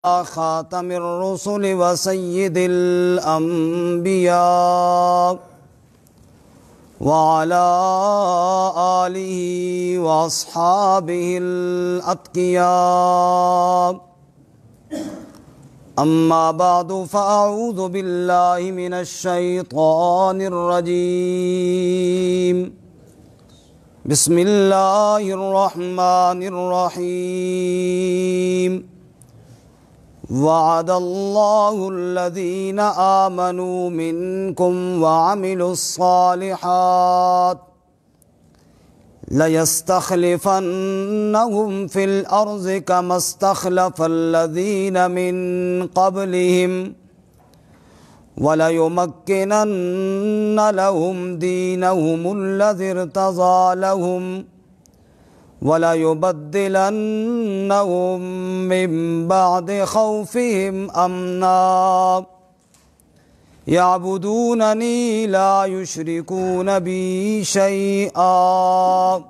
خاتم الرسل وسيد الأنبياء وعلى آله وأصحابه الأتقياء. أما بعد فأعوذ بالله من الشيطان الرجيم. بسم الله الرحمن الرحيم. وعد الله الذين آمنوا منكم وعملوا الصالحات ليستخلفنهم في الأرض كما استخلف الذين من قبلهم وليمكنن لهم دينهم الذي ارتضى لهم وَلَيُبَدِّلَنَّهُمْ مِنْ بَعْدِ خَوْفِهِمْ أَمْنًا يَعْبُدُونَنِي لَا يُشْرِكُونَ بِي شَيْئًا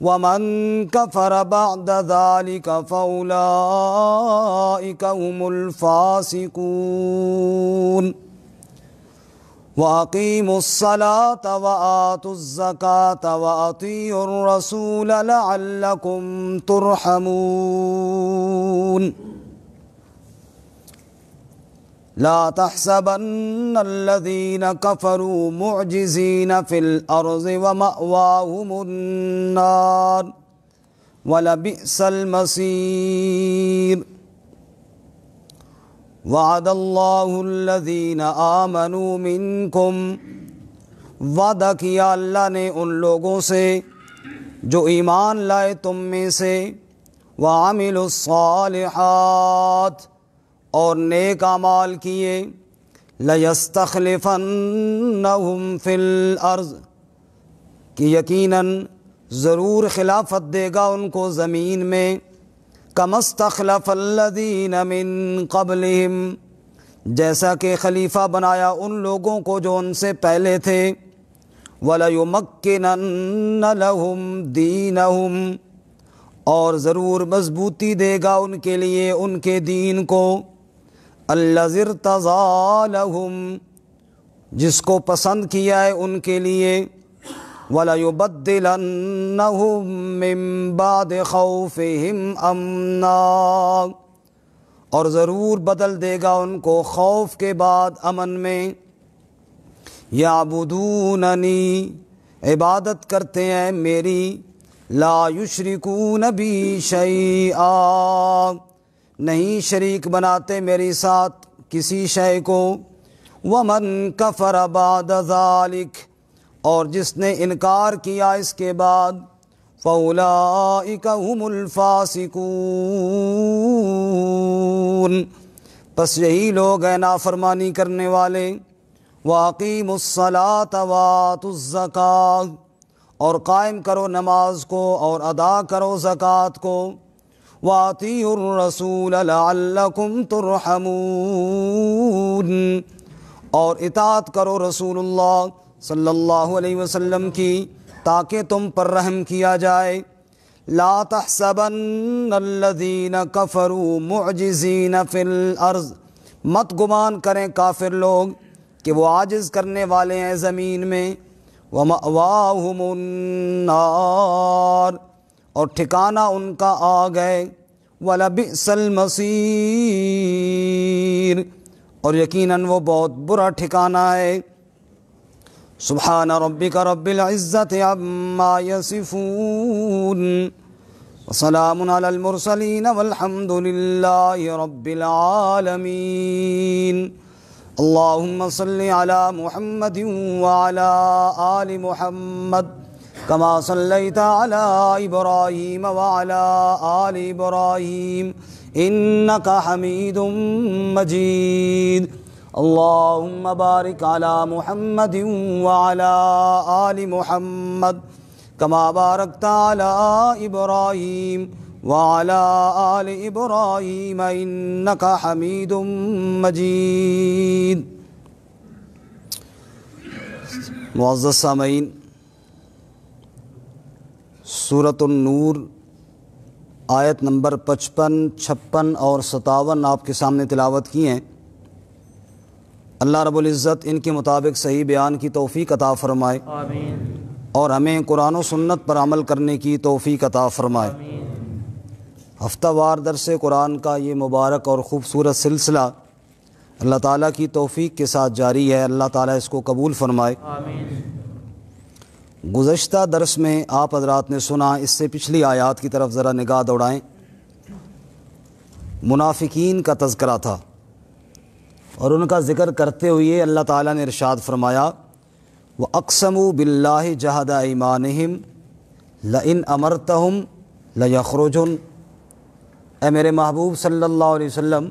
وَمَنْ كَفَرَ بَعْدَ ذَلِكَ فَأُولَئِكَ هُمُ الْفَاسِقُونَ. وَأَقِيمُوا الصَّلَاةَ وَآتُوا الزَّكَاةَ وَأَطِيعُوا الرَّسُولَ لَعَلَّكُمْ تُرْحَمُونَ. لَا تَحْسَبَنَّ الَّذِينَ كَفَرُوا مُعْجِزِينَ فِي الْأَرْضِ وَمَأْوَاهُمُ النَّارُ وَلَبِئْسَ الْمَصِيرُ. وعد اللہ الذین آمنوا منکم، وعدہ کیا اللہ نے ان لوگوں سے جو ایمان لائے تم میں سے، وعملوا الصالحات اور نیک اعمال کیے، لیستخلفنہم فی الارض کہ یقیناً ضرور خلافت دے گا ان کو زمین میں، کما استخلف الذین من قبلہم جیسا کہ خلیفہ بنایا ان لوگوں کو جو ان سے پہلے تھے، وَلَيُمَكِّنَنَّ لَهُمْ دِينَهُمْ اور ضرور مضبوطی دے گا ان کے لیے ان کے دین کو، الَّذِي ارْتَضَىٰ لَهُمْ جس کو پسند کیا ہے ان کے لیے، وَلَيُبَدِّلَنَّهُمْ مِنْ بَعْدِ خَوْفِهِمْ أَمْنًا اور ضرور بدل دے گا ان کو خوف کے بعد امن میں، یعبدوننی عبادت کرتے ہیں میری، لا یشرکون بی شیئا نہیں شریک بناتے میری ساتھ کسی شے کو، ومن کفر بعد ذالک اور جس نے انکار کیا اس کے بعد، فَأُولَئِكَ هُمُ الْفَاسِقُونَ پس یہی لوگ ہیں نافرمانی کرنے والے. وَأَقِيمُوا الصَّلَاةَ وَآتُوا الزَّكَاةَ اور قائم کرو نماز کو اور ادا کرو زکوٰۃ کو، وَأَطِيعُوا الرَّسُولَ لَعَلَّكُمْ تُرْحَمُونَ اور اطاعت کرو رسول اللہ صلی اللہ علیہ وسلم کی تاکہ تم پر رحم کیا جائے. لا تحسبن الذین کفروا معجزین فی الارض مت گمان کریں کافر لوگ کہ وہ عاجز کرنے والے ہیں زمین میں، ومأواہم النار اور ٹھکانہ ان کا آگ ہے، ولبئس المصیر اور یقیناً وہ بہت برا ٹھکانہ ہے. سبحان ربک رب العزت عما یصفون وسلام علی المرسلین والحمد للہ رب العالمین. اللہم صل علی محمد وعلی آل محمد کما صلیت علی ابراہیم وعلی آل ابراہیم انک حمید مجید. اللہم بارک علی محمد وعلی آل محمد کما بارکت علی ابراہیم وعلی آل ابراہیم انک حمید مجید. معزز سامعین، سورۃ النور آیت نمبر 55, 56 اور 57 آپ کے سامنے تلاوت کی ہیں۔ اللہ رب العزت ان کے مطابق صحیح بیان کی توفیق عطا فرمائے، آمین، اور ہمیں قرآن و سنت پر عمل کرنے کی توفیق عطا فرمائے۔ ہفتہ وار درس قرآن کا یہ مبارک اور خوبصورت سلسلہ اللہ تعالیٰ کی توفیق کے ساتھ جاری ہے، اللہ تعالیٰ اس کو قبول فرمائے۔ آمین۔ گزشتہ درس میں آپ حضرات نے سنا، اس سے پچھلی آیات کی طرف ذرا نگاہ دوڑائیں۔ منافقین کا تذکرہ تھا، اور ان کا ذکر کرتے ہوئے اللہ تعالیٰ نے ارشاد فرمایا وَأَقْسَمُوا بِاللَّهِ جَهْدَ أَيْمَانِهِمْ لَئِنْ أَمَرْتَهُمْ لَيَخْرُجُنَّ۔ اے میرے محبوب صلی اللہ علیہ وسلم،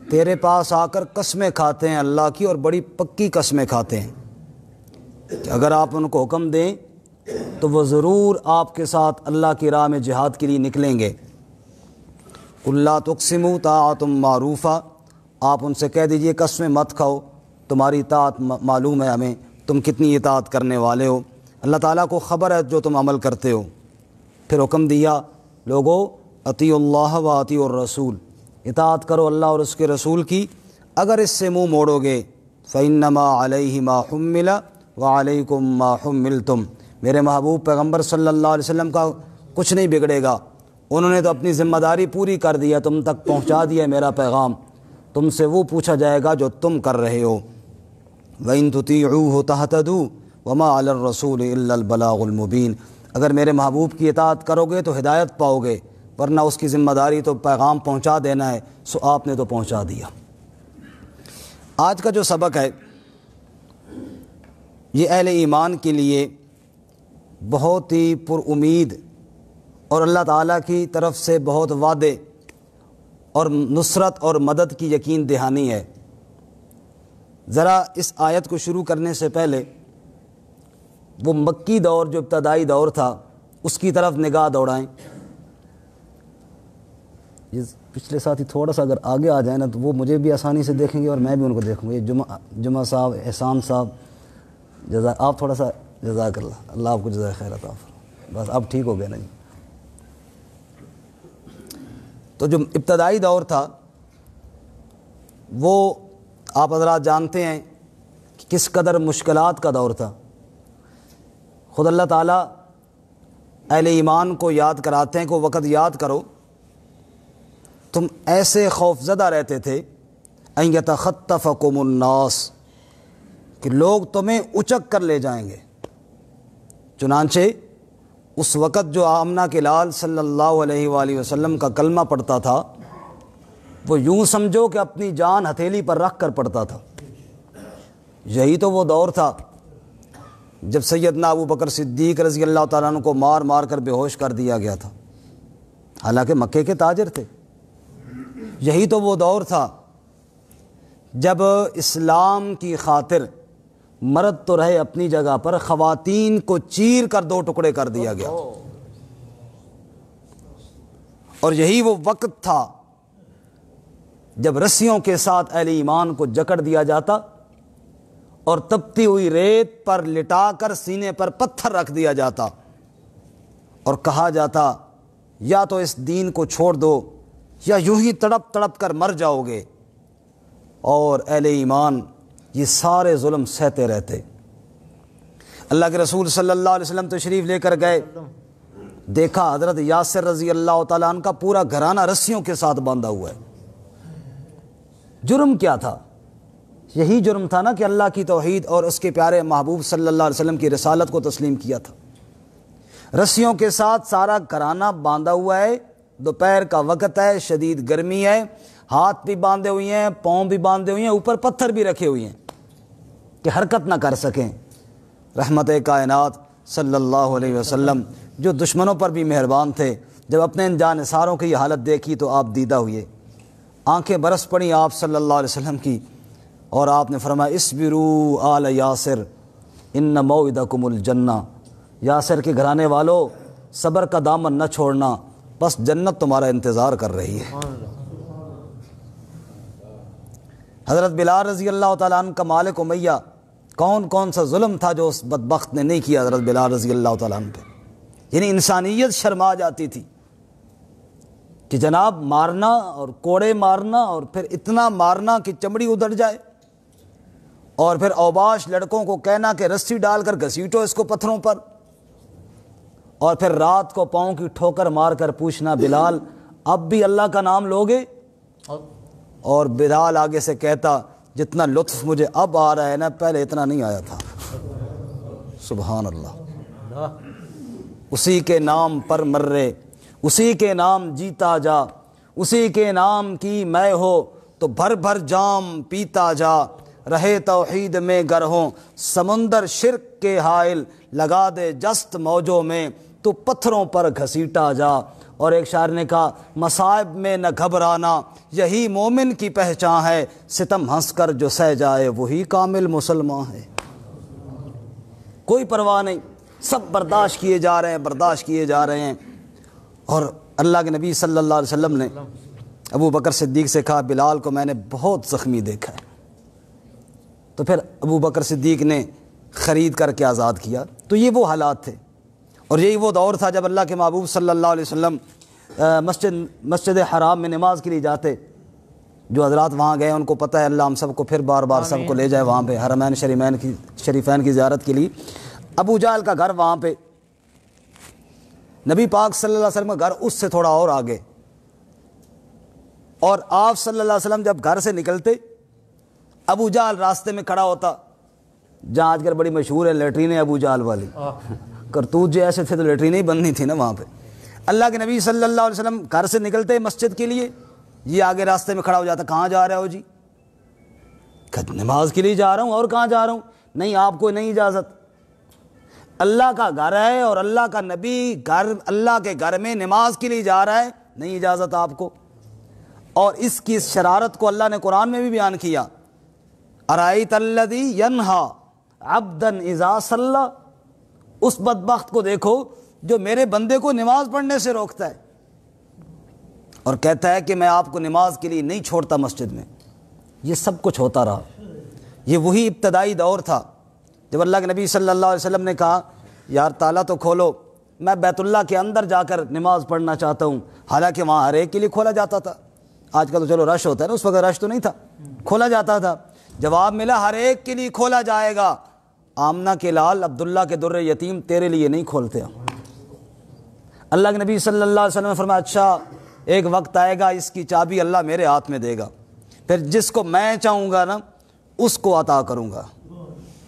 تیرے پاس آ کر قسمیں کھاتے ہیں اللہ کی، اور بڑی پکی قسمیں کھاتے ہیں کہ اگر آپ ان کو حکم دیں تو وہ ضرور آپ کے ساتھ اللہ کی راہ میں جہاد کے لیے نکلیں گے۔ قُل لَا تُقْسِمُوا طَاعَةٌ مَعْرُوفَةٌ، آپ ان سے کہہ دیجئے قسمیں مت کھاؤ، تمہاری اطاعت معلوم ہے ہمیں، تم کتنی اطاعت کرنے والے ہو، اللہ تعالیٰ کو خبر ہے جو تم عمل کرتے ہو۔ پھر حکم دیا لوگو اطیعوا اللہ و اطیعوا الرسول، اطاعت کرو اللہ اور اس کے رسول کی، اگر اس سے منہ موڑو گے فَإِنَّمَا عَلَيْهِ مَا حُمِّلَ وَعَلَيْكُمْ مَا حُمِّلْتُمْ، میرے محبوب پیغمبر صلی اللہ علیہ وسلم کا کچھ نہیں بگڑے گا، انہوں نے تو اپنی ذمہ داری پوری کر دی ہے، تم تک پہنچا دیا میرا پیغام، تم سے وہ پوچھا جائے گا جو تم کر رہے ہو۔ وَإِن تُطِيعُوهُ تَهْتَدُوا وَمَا عَلَى الرَّسُولِ إِلَّا الْبَلَاغُ الْمُبِينُ، اگر میرے محبوب کی اطاعت کرو گے تو ہدایت پاؤ گے، ورنہ اس کی ذمہ داری تو پیغام پہنچا دینا ہے، سو آپ نے تو پہنچا دیا۔ آج کا جو سبق ہے یہ اہل ایمان کے لیے بہت ہی پر امید اور اللہ تعالیٰ کی طرف سے بہت وعدے اور نصرت اور مدد کی یقین دہانی ہے۔ ذرا اس آیت کو شروع کرنے سے پہلے وہ مکی دور جو ابتدائی دور تھا اس کی طرف نگاہ دوڑائیں۔ یہ پچھلے ساتھی تھوڑا سا اگر آگے آ جائیں نا تو وہ مجھے بھی آسانی سے دیکھیں گے اور میں بھی ان کو دیکھوں گا۔ یہ جمعہ صاحب، احسان صاحب، آپ تھوڑا سا جزاک اللہ، اللہ آپ کو جزائے خیر عطا فرمائے۔ بس اب ٹھیک ہو گیا نا جی۔ تو جو ابتدائی دور تھا وہ آپ حضرات جانتے ہیں کہ کس قدر مشکلات کا دور تھا۔ خود اللہ تعالیٰ اہل ایمان کو یاد کراتے ہیں کہ وقت یاد کرو تم ایسے خوف زدہ رہتے تھے ان یتخطفکم الناس، کہ لوگ تمہیں اچک کر لے جائیں گے۔ چنانچہ اس وقت جو آمنہ کے لال صلی اللہ علیہ وآلہ وسلم کا کلمہ پڑھتا تھا وہ یوں سمجھو کہ اپنی جان ہتھیلی پر رکھ کر پڑھتا تھا۔ یہی تو وہ دور تھا جب سیدنا ابو بکر صدیق رضی اللہ تعالیٰ عنہ کو مار مار کر بے ہوش کر دیا گیا تھا، حالانکہ مکے کے تاجر تھے۔ یہی تو وہ دور تھا جب اسلام کی خاطر مرد تو رہے اپنی جگہ پر، خواتین کو چیر کر دو ٹکڑے کر دیا گیا، اور یہی وہ وقت تھا جب رسیوں کے ساتھ اہل ایمان کو جکڑ دیا جاتا اور تپتی ہوئی ریت پر لٹا کر سینے پر پتھر رکھ دیا جاتا اور کہا جاتا یا تو اس دین کو چھوڑ دو یا یوں ہی تڑپ تڑپ کر مر جاؤ گے، اور اہل ایمان یہ سارے ظلم سہتے رہتے۔ اللہ کے رسول صلی اللہ علیہ وسلم تشریف لے کر گئے، دیکھا حضرت یاسر رضی اللہ تعالیٰ عنہ کا پورا گھرانہ رسیوں کے ساتھ باندھا ہوا ہے۔ جرم کیا تھا؟ یہی جرم تھا نا کہ اللہ کی توحید اور اس کے پیارے محبوب صلی اللہ علیہ وسلم کی رسالت کو تسلیم کیا تھا۔ رسیوں کے ساتھ سارا گھرانہ باندھا ہوا ہے، دوپہر کا وقت ہے، شدید گرمی ہے، ہاتھ بھی باندھے ہوئے ہیں، پاؤں بھی باندھے ہوئے ہیں، اوپر پتھر بھی رکھے ہوئے ہیں کہ حرکت نہ کر سکیں۔ رحمت کائنات صلی اللہ علیہ وسلم جو دشمنوں پر بھی مہربان تھے، جب اپنے ان جانثاروں کی یہ حالت دیکھی تو آپ دیدہ ہوئے، آنکھیں برس پڑیں آپ صلی اللہ علیہ وسلم کی، اور آپ نے فرمایا اصبروا آل یاسر ان موعدکم الجنہ، یاسر کے گھرانے والو صبر کا دامن نہ چھوڑنا، بس جنت تمہارا انتظار کر رہی ہے۔ حضرت بلال رضی اللہ تعالیٰ عنہ کا مالک امیہ، کون کون سا ظلم تھا جو اس بدبخت نے نہیں کیا حضرت بلال رضی اللہ تعالیٰ عنہ پہ، یعنی انسانیت شرما جاتی تھی۔ کہ جناب مارنا اور کوڑے مارنا اور پھر اتنا مارنا کہ چمڑی ادھر جائے، اور پھر اوباش لڑکوں کو کہنا کہ رسی ڈال کر گھسیٹو اس کو پتھروں پر، اور پھر رات کو پاؤں کی ٹھوکر مار کر پوچھنا بلال اب بھی اللہ کا نام لوگے؟ اور بلال آگے سے کہتا جتنا لطف مجھے اب آ رہا ہے نا پہلے اتنا نہیں آیا تھا۔ سبحان اللہ۔ اسی کے نام پر مرے، اسی کے نام جیتا جا، اسی کے نام کی میں ہو تو بھر بھر جام پیتا جا، رہے توحید میں گر ہوں سمندر شرک کے حائل، لگا دے جست موجوں میں تو پتھروں پر گھسیٹا جا۔ اور ایک شاعر نے کہا مصائب میں نہ گھبرانا یہی مومن کی پہچان ہے، ستم ہنس کر جو سہ جائے وہی کامل مسلمان ہے۔ کوئی پرواہ نہیں، سب برداشت کیے جا رہے ہیں، برداشت کیے جا رہے ہیں۔ اور اللہ کے نبی صلی اللہ علیہ وسلم نے ابو بکر صدیق سے کہا بلال کو میں نے بہت زخمی دیکھا ہے، تو پھر ابو بکر صدیق نے خرید کر کے آزاد کیا۔ تو یہ وہ حالات تھے، اور یہی وہ دور تھا جب اللہ کے محبوب صلی اللہ علیہ وسلم مسجد حرام میں نماز کے لیے جاتے۔ جو حضرات وہاں گئے ان کو پتہ ہے، اللہ ہم سب کو پھر بار بار سب کو لے جائے وہاں پہ حرمین شریفین کی زیارت کے لیے۔ ابو جہل کا گھر وہاں پہ، نبی پاک صلی اللہ علیہ وسلم کا گھر اس سے تھوڑا اور آگے، اور آپ صلی اللہ علیہ وسلم جب گھر سے نکلتے ابو جہل راستے میں کھڑا ہوتا، جہاں آج کل بڑی مشہور ہے لیٹرینیں ابو جہل والی، کرتوت جو ایسے تھے تو لیٹرینیں ہی بننی تھی نا وہاں پہ۔ اللہ کے نبی صلی اللہ علیہ وسلم گھر سے نکلتے مسجد کے لیے، یہ آگے راستے میں کھڑا ہو جاتا، کہاں جا رہے ہو جی؟ نماز کے لیے جا رہا ہوں، اور کہاں جا رہا ہوں؟ نہیں آپ کو نہیں اجازت، اللہ کا گھر ہے اور اللہ کا نبی گھر، اللہ کے گھر میں نماز کے لیے جا رہا ہے، نہیں اجازت آپ کو۔ اور اس کی شرارت کو اللہ نے قرآن میں بھی بیان کیا، ارائیت الذی ینہا عبدا اذا صلی، اس بدبخت کو دیکھو جو میرے بندے کو نماز پڑھنے سے روکتا ہے اور کہتا ہے کہ میں آپ کو نماز کے لیے نہیں چھوڑتا مسجد میں۔ یہ سب کچھ ہوتا رہا، یہ وہی ابتدائی دور تھا جب اللہ کے نبی صلی اللہ علیہ وسلم نے کہا یار تالا تو کھولو، میں بیت اللہ کے اندر جا کر نماز پڑھنا چاہتا ہوں، حالانکہ وہاں ہر ایک کے لیے کھولا جاتا تھا۔ آج کل تو چلو رش ہوتا ہے نا، اس وقت رش تو نہیں تھا، کھولا جاتا تھا۔ جواب ملا ہر ایک کے لیے کھولا جائے گا، آمنہ کے لال عبداللہ کے در یتیم تیرے لیے نہیں کھولتے ہم۔ اللہ کے نبی صلی اللہ علیہ وسلم نے فرمایا اچھا ایک وقت آئے گا اس کی چابی اللہ میرے ہاتھ میں دے گا، پھر جس کو میں چاہوں گا نا اس کو عطا کروں گا۔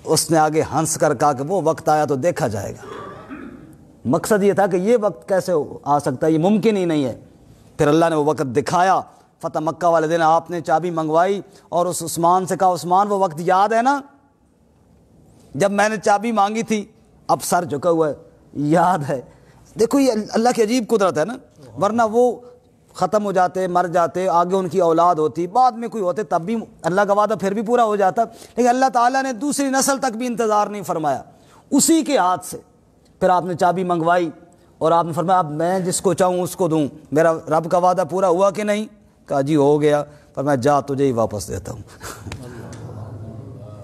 اس نے آگے ہنس کر کہا کہ وہ وقت آیا تو دیکھا جائے گا۔ مقصد یہ تھا کہ یہ وقت کیسے آ سکتا ہے، یہ ممکن ہی نہیں ہے۔ پھر اللہ نے وہ وقت دکھایا، فتح مکہ والے دن آپ نے چابی منگوائی اور اس عثمان سے کہا عثمان وہ وقت یاد ہے نا جب میں نے چابی مانگی تھی؟ اب سر جھکا ہوا ہے، یاد ہے۔ دیکھو یہ اللہ کی عجیب قدرت ہے نا، ورنہ وہ ختم ہو جاتے، مر جاتے، آگے ان کی اولاد ہوتی، بعد میں کوئی ہوتے، تب بھی اللہ کا وعدہ پھر بھی پورا ہو جاتا، لیکن اللہ تعالیٰ نے دوسری نسل تک بھی انتظار نہیں فرمایا، اسی کے ہاتھ سے پھر آپ نے چابی منگوائی اور آپ نے فرمایا اب میں جس کو چاہوں اس کو دوں، میرا رب کا وعدہ پورا ہوا کہ نہیں؟ کہا جی ہو گیا، فرمایا جا تجھے ہی واپس دیتا ہوں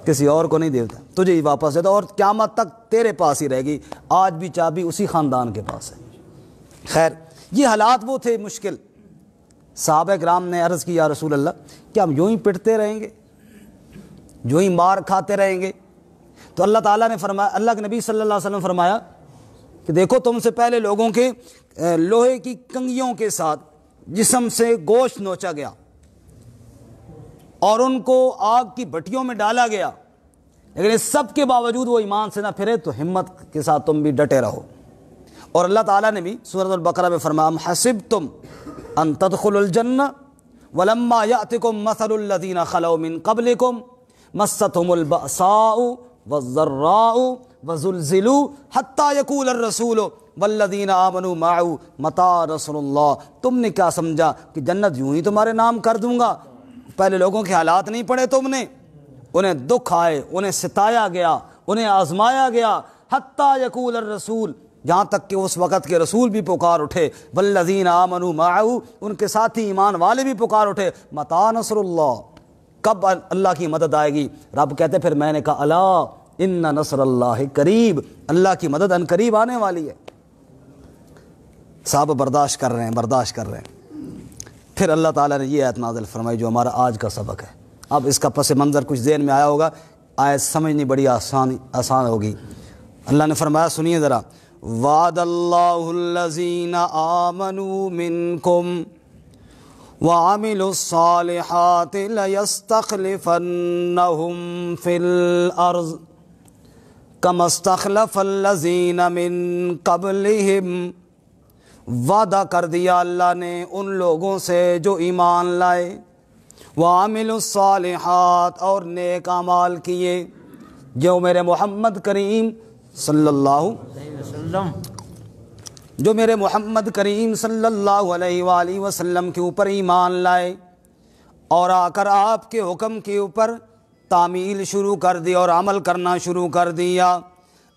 کسی اور کو نہیں دیتا، تجھے ہی واپس دیتا، اور قیامت تک تیرے پاس ہی رہے گی۔ آج بھی چابی اسی خاندان کے پاس ہے۔ خیر یہ حالات وہ تھے مشکل۔ صحابہ کرام نے عرض کی یا رسول اللہ کیا ہم یوں ہی پٹتے رہیں گے، یوں ہی مار کھاتے رہیں گے؟ تو اللہ تعالیٰ نے فرمایا، اللہ کے نبی صلی اللہ علیہ وسلم نے فرمایا کہ دیکھو تم سے پہلے لوگوں کے لوہے کی کنگھیوں کے ساتھ جسم سے گوشت نوچا گیا اور ان کو آگ کی بھٹیوں میں ڈالا گیا، لیکن اس سب کے باوجود وہ ایمان سے نہ پھرے، تو ہمت کے ساتھ تم بھی ڈٹے رہو۔ اور اللہ تعالیٰ نے بھی سورۃ البقرہ میں فرمایا ام حسبتم ان تدخلوا الجنہ ولما یأتکم مثل الذین خلوا من قبلکم مستهم البأساء والضراء وزلزلوا حتی یقول الرسول والذین آمنوا معه متی نصر اللہ۔ تم نے کیا سمجھا کہ جنت یوں ہی تمہارے نام کر دوں گا؟ پہلے لوگوں کے حالات نہیں پڑھے تم نے، انہیں دکھ آئے، انہیں ستایا گیا، انہیں آزمایا گیا، حتی یقول الرسول، یہاں تک کہ اس وقت کے رسول بھی پکار اٹھے، والذین آمنوا معه، ان کے ساتھی ایمان والے بھی پکار اٹھے، متی نصر اللہ، کب اللہ کی مدد آئے گی؟ رب کہتے پھر میں نے کہا الا ان نصر اللہ قریب، اللہ کی مدد ان قریب آنے والی ہے۔ صحابہ برداشت کر رہے ہیں، برداشت کر رہے ہیں۔ پھر اللہ تعالیٰ نے یہ آیت نازل فرمائی جو ہمارا آج کا سبق ہے۔ اب اس کا پس منظر کچھ ذہن میں آیا ہوگا، آیت سمجھنی بڑی آسان ہوگی۔ اللہ نے فرمایا، سنیے ذرا، وعد اللہ الذین آمنوا منکم وعملوا الصالحات ليستخلفنهم في الأرض كما استخلف الذین من قبلهم۔ وعدہ کر دیا اللہ نے ان لوگوں سے جو ایمان لائے، وعملوا الصالحات، اور نیک اعمال کیے، جو میرے محمد کریم صلی اللہ علیہ وسلم علیہ وآلہ وسلم کے اوپر ایمان لائے اور آ کر آپ کے حکم کے اوپر تعمیل شروع کر دی اور عمل کرنا شروع کر دیا۔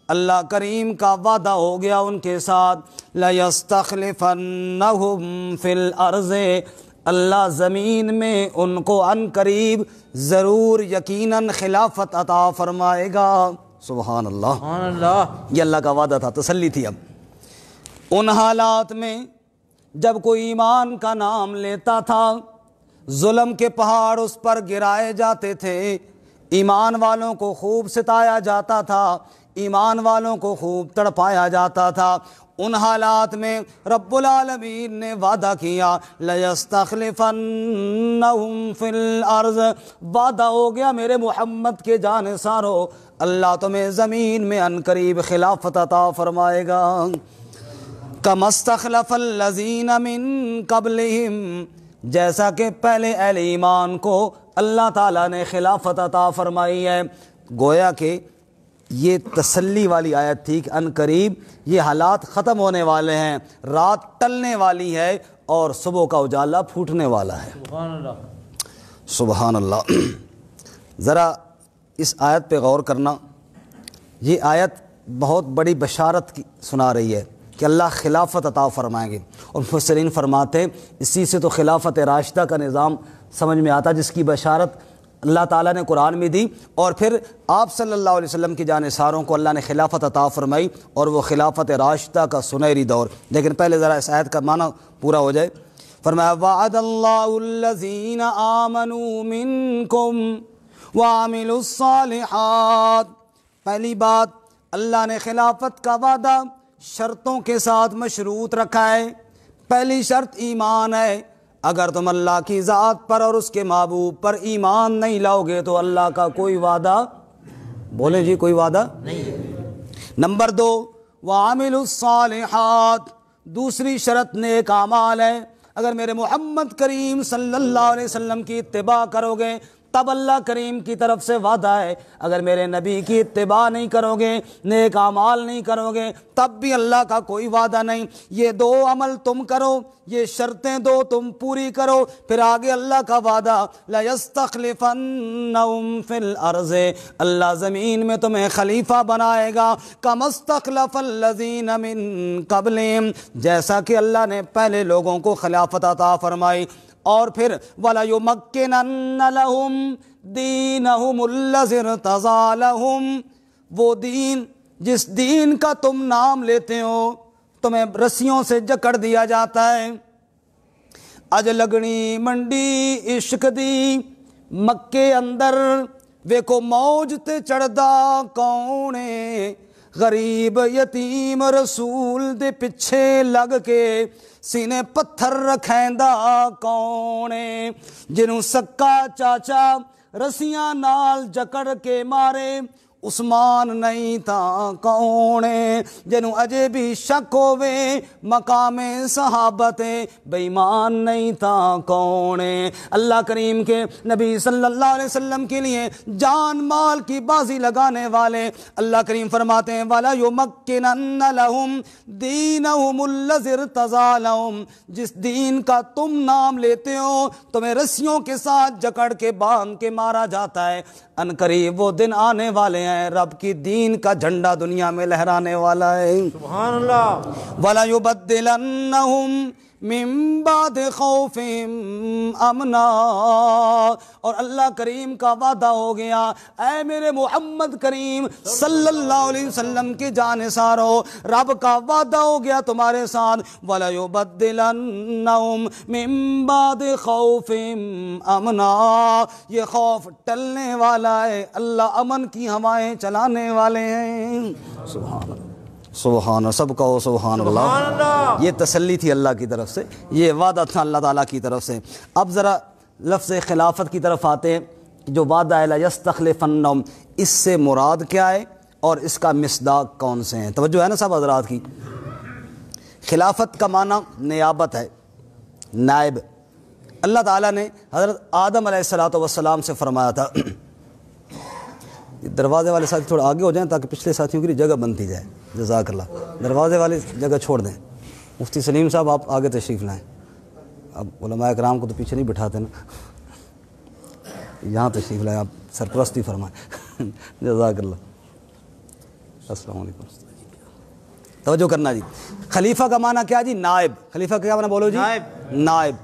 اللہ کریم کا وعدہ ہو گیا ان کے ساتھ، لَيَسْتَخْلِفَنَّهُمْ فِي الْأَرْضِ، اللہ زمین میں ان کو عن قریب ضرور یقیناً خلافت عطا فرمائے گا۔ سبحان اللہ، یہ اللہ کا وعدہ تھا، تسلی تھی۔ اب ان حالات میں جب کوئی ایمان کا نام لیتا تھا، ظلم کے پہاڑ اس پر گرائے جاتے تھے، ایمان والوں کو خوب ستایا جاتا تھا، ایمان والوں کو خوب تڑپایا جاتا تھا، ان حالات میں رب العالمین نے وعدہ کیا، لَيَسْتَخْلِفَنَّهُمْ فِي الْأَرْضِ، وعدہ ہو گیا میرے محمد کے جانثارو، اللہ تمہیں زمین میں عن قریب خلافت عطا فرمائے گا، كَمَا اسْتَخْلَفَ الَّذِينَ مِن قَبْلِهِمْ، جیسا کہ پہلے اہل ایمان کو اللہ تعالیٰ نے خلافت عطا فرمائی ہے۔ گویا کہ یہ تسلی والی آیت تھی کہ عن قریب یہ حالات ختم ہونے والے ہیں، رات ٹلنے والی ہے اور صبح کا اجالا پھوٹنے والا ہے۔ سبحان اللہ، سبحان اللہ۔ ذرا اس آیت پہ غور کرنا، یہ آیت بہت بڑی بشارت کی سنا رہی ہے کہ اللہ خلافت عطا فرمائیں گے، اور مفسرین فرماتے ہیں اسی سے تو خلافت راشدہ کا نظام سمجھ میں آتا، جس کی بشارت اللہ تعالیٰ نے قرآن میں دی، اور پھر آپ صلی اللہ علیہ وسلم کی جانثاروں کو اللہ نے خلافت عطا فرمائی، اور وہ خلافت راشدہ کا سنہری دور۔ لیکن پہلے ذرا اس آیت کا معنی پورا ہو جائے۔ فرمایا، وعد اللہ الذین آمنوا منکم وعملوا الصالحات، پہلی بات اللہ نے خلافت کا وعدہ شرطوں کے ساتھ مشروط رکھا ہے۔ پہلی شرط ایمان ہے، اگر تم اللہ کی ذات پر اور اس کے محبوب پر ایمان نہیں لاؤ گے تو اللہ کا کوئی وعدہ، بولیں جی، کوئی وعدہ نہیں ہے۔ نمبر 2، وعملوا الصالحات، دوسری شرط نیک اعمال ہے۔ اگر میرے محمد کریم صلی اللہ علیہ وسلم کی اتباع کرو گے تب اللہ کریم کی طرف سے وعدہ ہے، اگر میرے نبی کی اتباع نہیں کرو گے، نیک اعمال نہیں کرو گے، تب بھی اللہ کا کوئی وعدہ نہیں۔ یہ دو عمل تم کرو، یہ شرطیں دو تم پوری کرو، پھر آگے اللہ کا وعدہ، لَيَسْتَخْلِفَنَّهُمْ فِي الْأَرْضِ، اللہ زمین میں تمہیں خلیفہ بنائے گا، كَمَا اسْتَخْلَفَ الَّذِينَ مِن قَبْلِهِمْ، جیسا کہ اللہ نے پہلے لوگوں کو خلافت عطا فرمائی۔ اور پھر وَلَيُمَكِّنَنَّ لَهُمْ دِينَهُمُ الَّذِي ارْتَضَىٰ لَهُمْ، وہ دین جس دین کا تم نام لیتے ہو تمہیں رسیوں سے جکڑ دیا جاتا ہے۔ اج لگنی منڈی عشق دی مکے اندر، ویکو موج تے چڑھدا کونے، غریب یتیم رسول دے پچھے لگ کے سینے پتھر رکھیندا کونے، جنوں سکا چاچا رسیاں نال جکڑ کے مارے، عثمان نہیں تا کونے، جنوں اجے بھی شک ہووے مقام صحابت بے ایمان نہیں تا کونے۔ اللہ کریم کے نبی صلی اللہ علیہ وسلم کے لیے جان مال کی بازی لگانے والے، اللہ کریم فرماتے ہیں وَلَيُمَكِّنَنَّ لَهُمْ دِينَهُمُ الَّذِي ارْتَضَىٰ لَهُمْ، جس دین کا تم نام لیتے ہو تمہیں رسیوں کے ساتھ جکڑ کے باندھ کے مارا جاتا ہے۔ ان قریب وہ دن آنے والے ہیں، رب کی دین کا جھنڈا دنیا میں لہرانے والا ہے۔ سبحان اللہ۔ وَلَيُبَدِّلَنَّهُمْ من بعد خوفہم امنا، اور اللہ کریم کا وعدہ ہو گیا اے میرے محمد کریم صلی اللہ علیہ وسلم کی جانثارو، رب کا وعدہ ہو گیا تمہارے ساتھ، وَلَيُبَدِّلَنَّهُمْ مِن بَعْدِ خَوْفِهِمْ امنا، یہ خوف ٹلنے والا ہے، اللہ امن کی ہوائیں چلانے والے ہیں۔ سبحان اللہ، سبحان، سب کہو سبحان اللہ۔ یہ تسلی تھی اللہ کی طرف سے، یہ وعدہ تھا اللہ تعالیٰ کی طرف سے۔ اب ذرا لفظ خلافت کی طرف آتے ہیں، جو وعدہ ہے لَيَسْتَخْلِفَنَّهُمْ، اس سے مراد کیا ہے اور اس کا مصداق کون سے ہیں؟ توجہ ہے نا سب حضرات کی؟ خلافت کا معنی نیابت ہے، نائب۔ اللہ تعالیٰ نے حضرت آدم علیہ السلام سے فرمایا تھا، دروازے والے ساتھی تھوڑا آگے ہو جائیں تاکہ پچھلے ساتھیوں کے لیے جگہ بنتی جائے، جزاک اللہ۔ دروازے والی جگہ چھوڑ دیں، مفتی سلیم صاحب آپ آگے تشریف لائیں، اب علماء کرام کو تو پیچھے نہیں بٹھاتے نا، یہاں تشریف لائیں، آپ سرپرستی فرمائیں، جزاک اللہ۔ السلام علیکم، توجہ کرنا جی۔ خلیفہ کا معنی کیا جی؟ نائب۔ خلیفہ کا کیا معنی بولو جی؟ نائب۔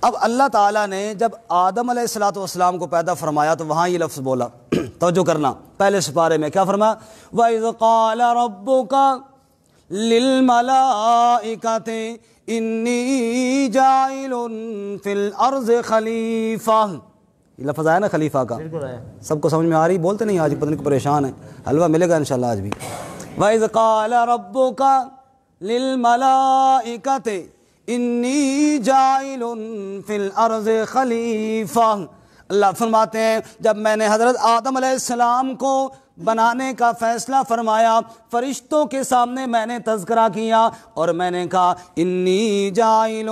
اب اللہ تعالیٰ نے جب آدم علیہ السلام کو پیدا فرمایا تو وہاں یہ لفظ بولا، توجہ کرنا، پہلے سپارے میں کیا فرمایا؟ وَإِذْ قَالَ رَبُّكَ لِلْمَلَائِكَةِ إِنِّي جَاعِلٌ فِي الْأَرْضِ خَلِيفَةً، یہ لفظ آیا نا خلیفہ کا، سب کو سمجھ میں آ رہی؟ بولتے نہیں آج، پتہ نہیں پریشان ہے، حلوہ ملے گا انشاءاللہ آج بھی۔ وَإِذْ قَالَ رَبُّكَ لِلْمَلَائِكَةِ انی جاعل فی الارض خلیفہ، اللہ فرماتے ہیں جب میں نے حضرت آدم علیہ السلام کو بنانے کا فیصلہ فرمایا، فرشتوں کے سامنے میں نے تذکرہ کیا اور میں نے کہا انی جاعل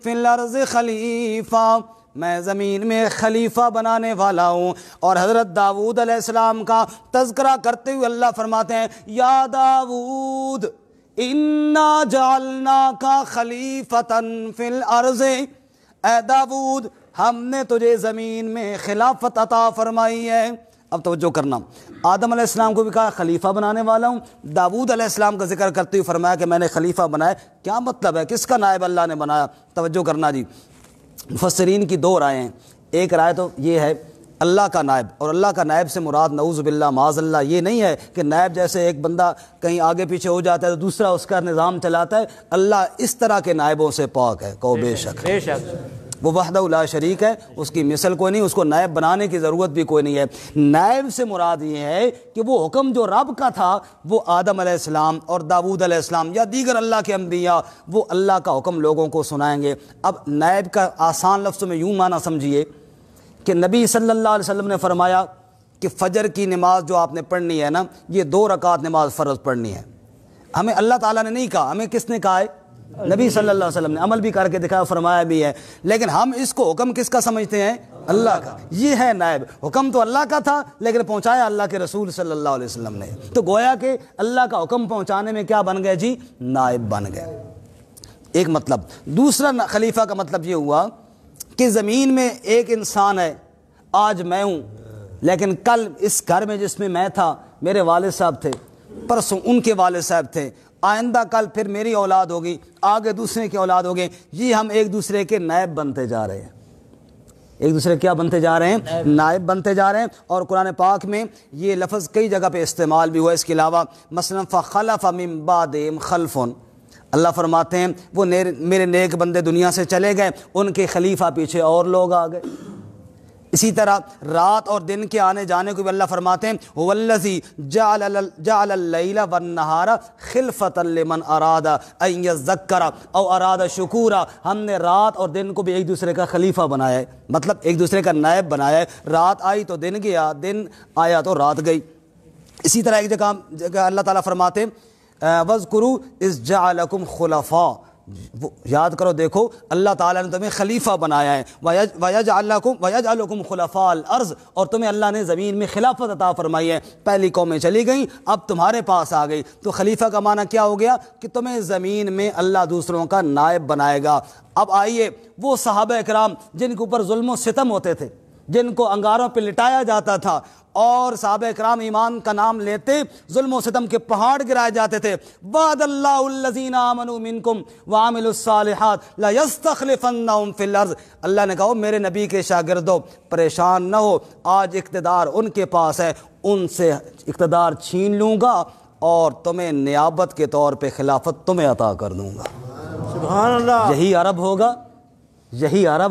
فی الارض خلیفہ، میں زمین میں خلیفہ بنانے والا ہوں۔ اور حضرت داؤد علیہ السلام کا تذکرہ کرتے ہوئے اللہ فرماتے ہیں یا داؤد اِنَّا جَعَلْنَاكَ خَلِيفَةً فِي الْأَرْضِ، اے داؤد ہم نے تجھے زمین میں خلافت عطا فرمائی ہے۔ اب توجہ کرنا، آدم علیہ السلام کو بھی کہا خلیفہ بنانے والا ہوں، داؤد علیہ السلام کا ذکر کرتے ہوئے فرمایا کہ میں نے خلیفہ بنایا۔ کیا مطلب ہے؟ کس کا نائب اللہ نے بنایا؟ توجہ کرنا جی۔ مفسرین کی دو رائے ہیں، ایک رائے تو یہ ہے اللہ کا نائب، اور اللہ کا نائب سے مراد نعوذ باللہ معاذ اللہ یہ نہیں ہے کہ نائب جیسے ایک بندہ کہیں آگے پیچھے ہو جاتا ہے تو دوسرا اس کا نظام چلاتا ہے، اللہ اس طرح کے نائبوں سے پاک ہے، کہو بے شک، بے شک، وہ وحدہ لا شریک ہے، اس کی مثل کوئی نہیں، اس کو نائب بنانے کی ضرورت بھی کوئی نہیں ہے۔ نائب سے مراد یہ ہے کہ وہ حکم جو رب کا تھا وہ آدم علیہ السلام اور داؤد علیہ السلام یا دیگر اللہ کے انبیاء وہ اللہ کا حکم لوگوں کو سنائیں گے۔ اب نائب کا آسان لفظوں میں یوں معنی سمجھیے کہ نبی صلی اللہ علیہ وسلم نے فرمایا کہ فجر کی نماز جو آپ نے پڑھنی ہے نا، یہ 2 رکعت نماز فرض پڑھنی ہے۔ ہمیں اللہ تعالیٰ نے نہیں کہا، ہمیں کس نے کہا ہے؟ نبی صلی اللہ علیہ وسلم نے، عمل بھی کر کے دکھایا، فرمایا بھی ہے، لیکن ہم اس کو حکم کس کا سمجھتے ہیں؟ اللہ کا۔ یہ ہے نائب، حکم تو اللہ کا تھا لیکن پہنچایا اللہ کے رسول صلی اللہ علیہ وسلم نے، تو گویا کہ اللہ کا حکم پہنچانے میں کیا بن گئے جی؟ نائب بن گئے۔ ایک مطلب۔ دوسرا خلیفہ کا مطلب یہ ہوا کہ زمین میں ایک انسان ہے، آج میں ہوں لیکن کل اس گھر میں جس میں میں تھا میرے والد صاحب تھے، پرسوں ان کے والد صاحب تھے، آئندہ کل پھر میری اولاد ہوگی، آگے دوسرے کی اولاد ہوگی، یہ ہم ایک دوسرے کے نائب بنتے جا رہے ہیں، ایک دوسرے کیا بنتے جا رہے ہیں؟ نائب بنتے جا رہے ہیں۔ اور قرآن پاک میں یہ لفظ کئی جگہ پہ استعمال بھی ہوا، اس کے علاوہ مثلا فَخَلَفَ مِن بَعْدِهِمْ خَلْفٌ، اللہ فرماتے ہیں وہ میرے نیک بندے دنیا سے چلے گئے، ان کے خلیفہ پیچھے اور لوگ آ گئے۔ اسی طرح رات اور دن کے آنے جانے کو بھی اللہ فرماتے ہیں هُوَ الَّذِي جَعَلَ اللَّيْلَ وَالنَّهَارَ خِلْفَةً لِمَنْ أَرَادَ أَن يَذَّكَّرَ أَوْ أَرَادَ شُكُورًا، ہم نے رات اور دن کو بھی ایک دوسرے کا خلیفہ بنایا ہے، مطلب ایک دوسرے کا نائب بنایا ہے۔ رات آئی تو دن گیا، دن آیا تو رات گئی۔ اسی طرح ایک جگہ اللہ تعالیٰ فرماتے ہیں وَاذْكُرُوا إِذْ جَعَلَكُمْ خُلَفَاءَ، یاد کرو دیکھو اللہ تعالیٰ نے تمہیں خلیفہ بنایا ہے، وَيَجْعَلُكُمْ خُلَفَاءَ الْأَرْضِ، اور تمہیں اللہ نے زمین میں خلافت عطا فرمائی ہے، پہلی قومیں چلی گئیں اب تمہارے پاس آ گئی، تو خلیفہ کا معنی کیا ہو گیا کہ تمہیں زمین میں اللہ دوسروں کا نائب بنائے گا۔ اب آئیے وہ صحابہ کرام جن کے اوپر ظلم و ستم ہوتے تھے، جن کو انگاروں پہ لٹایا جاتا تھا اور صحابہ کرام ایمان کا نام لیتے ظلم و ستم کے پہاڑ گرائے جاتے تھے. وعد اللہ الذین آمنوا منکم وعملوا الصالحات لیستخلفنہم فی الارض. اللہ نے کہا میرے نبی کے شاگردوں پریشان نہ ہو، آج اقتدار ان کے پاس ہے، ان سے اقتدار چھین لوں گا اور تمہیں نیابت کے طور پہ خلافت تمہیں عطا کر دوں گا. سبحان اللہ. یہی عرب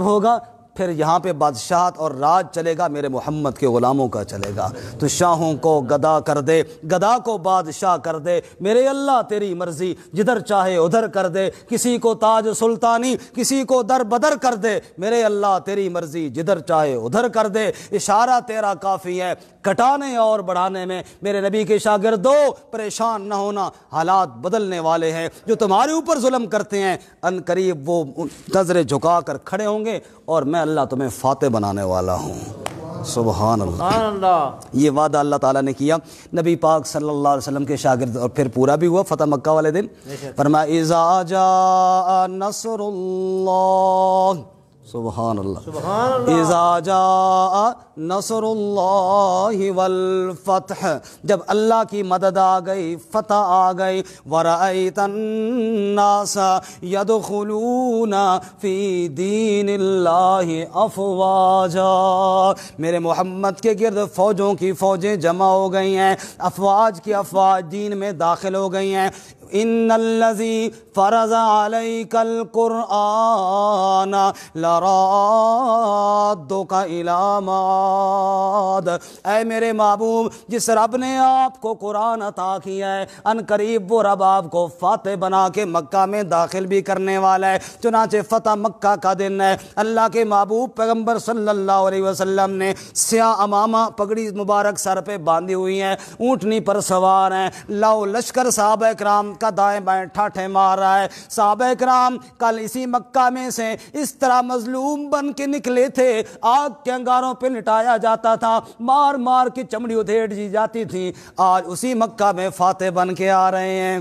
ہوگا پھر یہاں پہ بادشاہت اور راج چلے گا میرے محمد کے غلاموں کا چلے گا. تو شاہوں کو گدا کر دے، گدا کو بادشاہ کر دے، میرے اللہ تیری مرضی، جدھر چاہے ادھر کر دے. کسی کو تاج سلطانی، کسی کو در بدر کر دے، میرے اللہ تیری مرضی، جدھر چاہے ادھر کر دے. اشارہ تیرا کافی ہے گھٹانے اور بڑھانے میں. میرے نبی کے شاگردو پریشان نہ ہونا، حالات بدلنے والے ہیں. جو تمہارے اوپر ظلم کرتے ہیں ان قریب وہ نظریں جھکا کر کھڑے ہوں گے اور میں اللہ تمہیں فاتح بنانے والا ہوں. سبحان اللہ. یہ وعدہ اللہ تعالیٰ نے کیا نبی پاک صلی اللہ علیہ وسلم کے شاگرد، اور پھر پورا بھی ہوا فتح مکہ والے دن. فرمایا اذا جاء نصر اللہ، سبحان اللہ، اذا جاء نصر اللہ والفتح، جب اللہ کی مدد آ گئی، فتح آ گئی. ورأیت الناس یدخلون فی دین اللہ افواجا، میرے محمد کے گرد فوجوں کی فوجیں جمع ہو گئی ہیں، افواج کی افواج دین میں داخل ہو گئی ہیں. ان الذی فرض علیک القرآن لرادک الی معاد، اے میرے محبوب جس رب نے آپ کو قرآن عطا کیا ہے ان قریب وہ رب آپ کو فاتح بنا کے مکہ میں داخل بھی کرنے والا ہے. چنانچہ فتح مکہ کا دن ہے. اللہ کے محبوب پیغمبر صلی اللہ علیہ وسلم نے سیاہ امامہ پگڑی مبارک سر پہ باندھی ہوئی ہیں، اونٹنی پر سوار ہیں. لو لشکر صحابہ کرام کا دائیں بائیں ٹھاٹھے مار رہا ہے. صحابہ کرام کل اسی مکہ میں سے اس طرح مظلوم بن کے نکلے تھے، آگ کے انگاروں پہ لٹایا جاتا تھا، مار مار کی چمڑی ادھیڑ دی جاتی تھی. آج اسی مکہ میں فاتح بن کے آ رہے ہیں.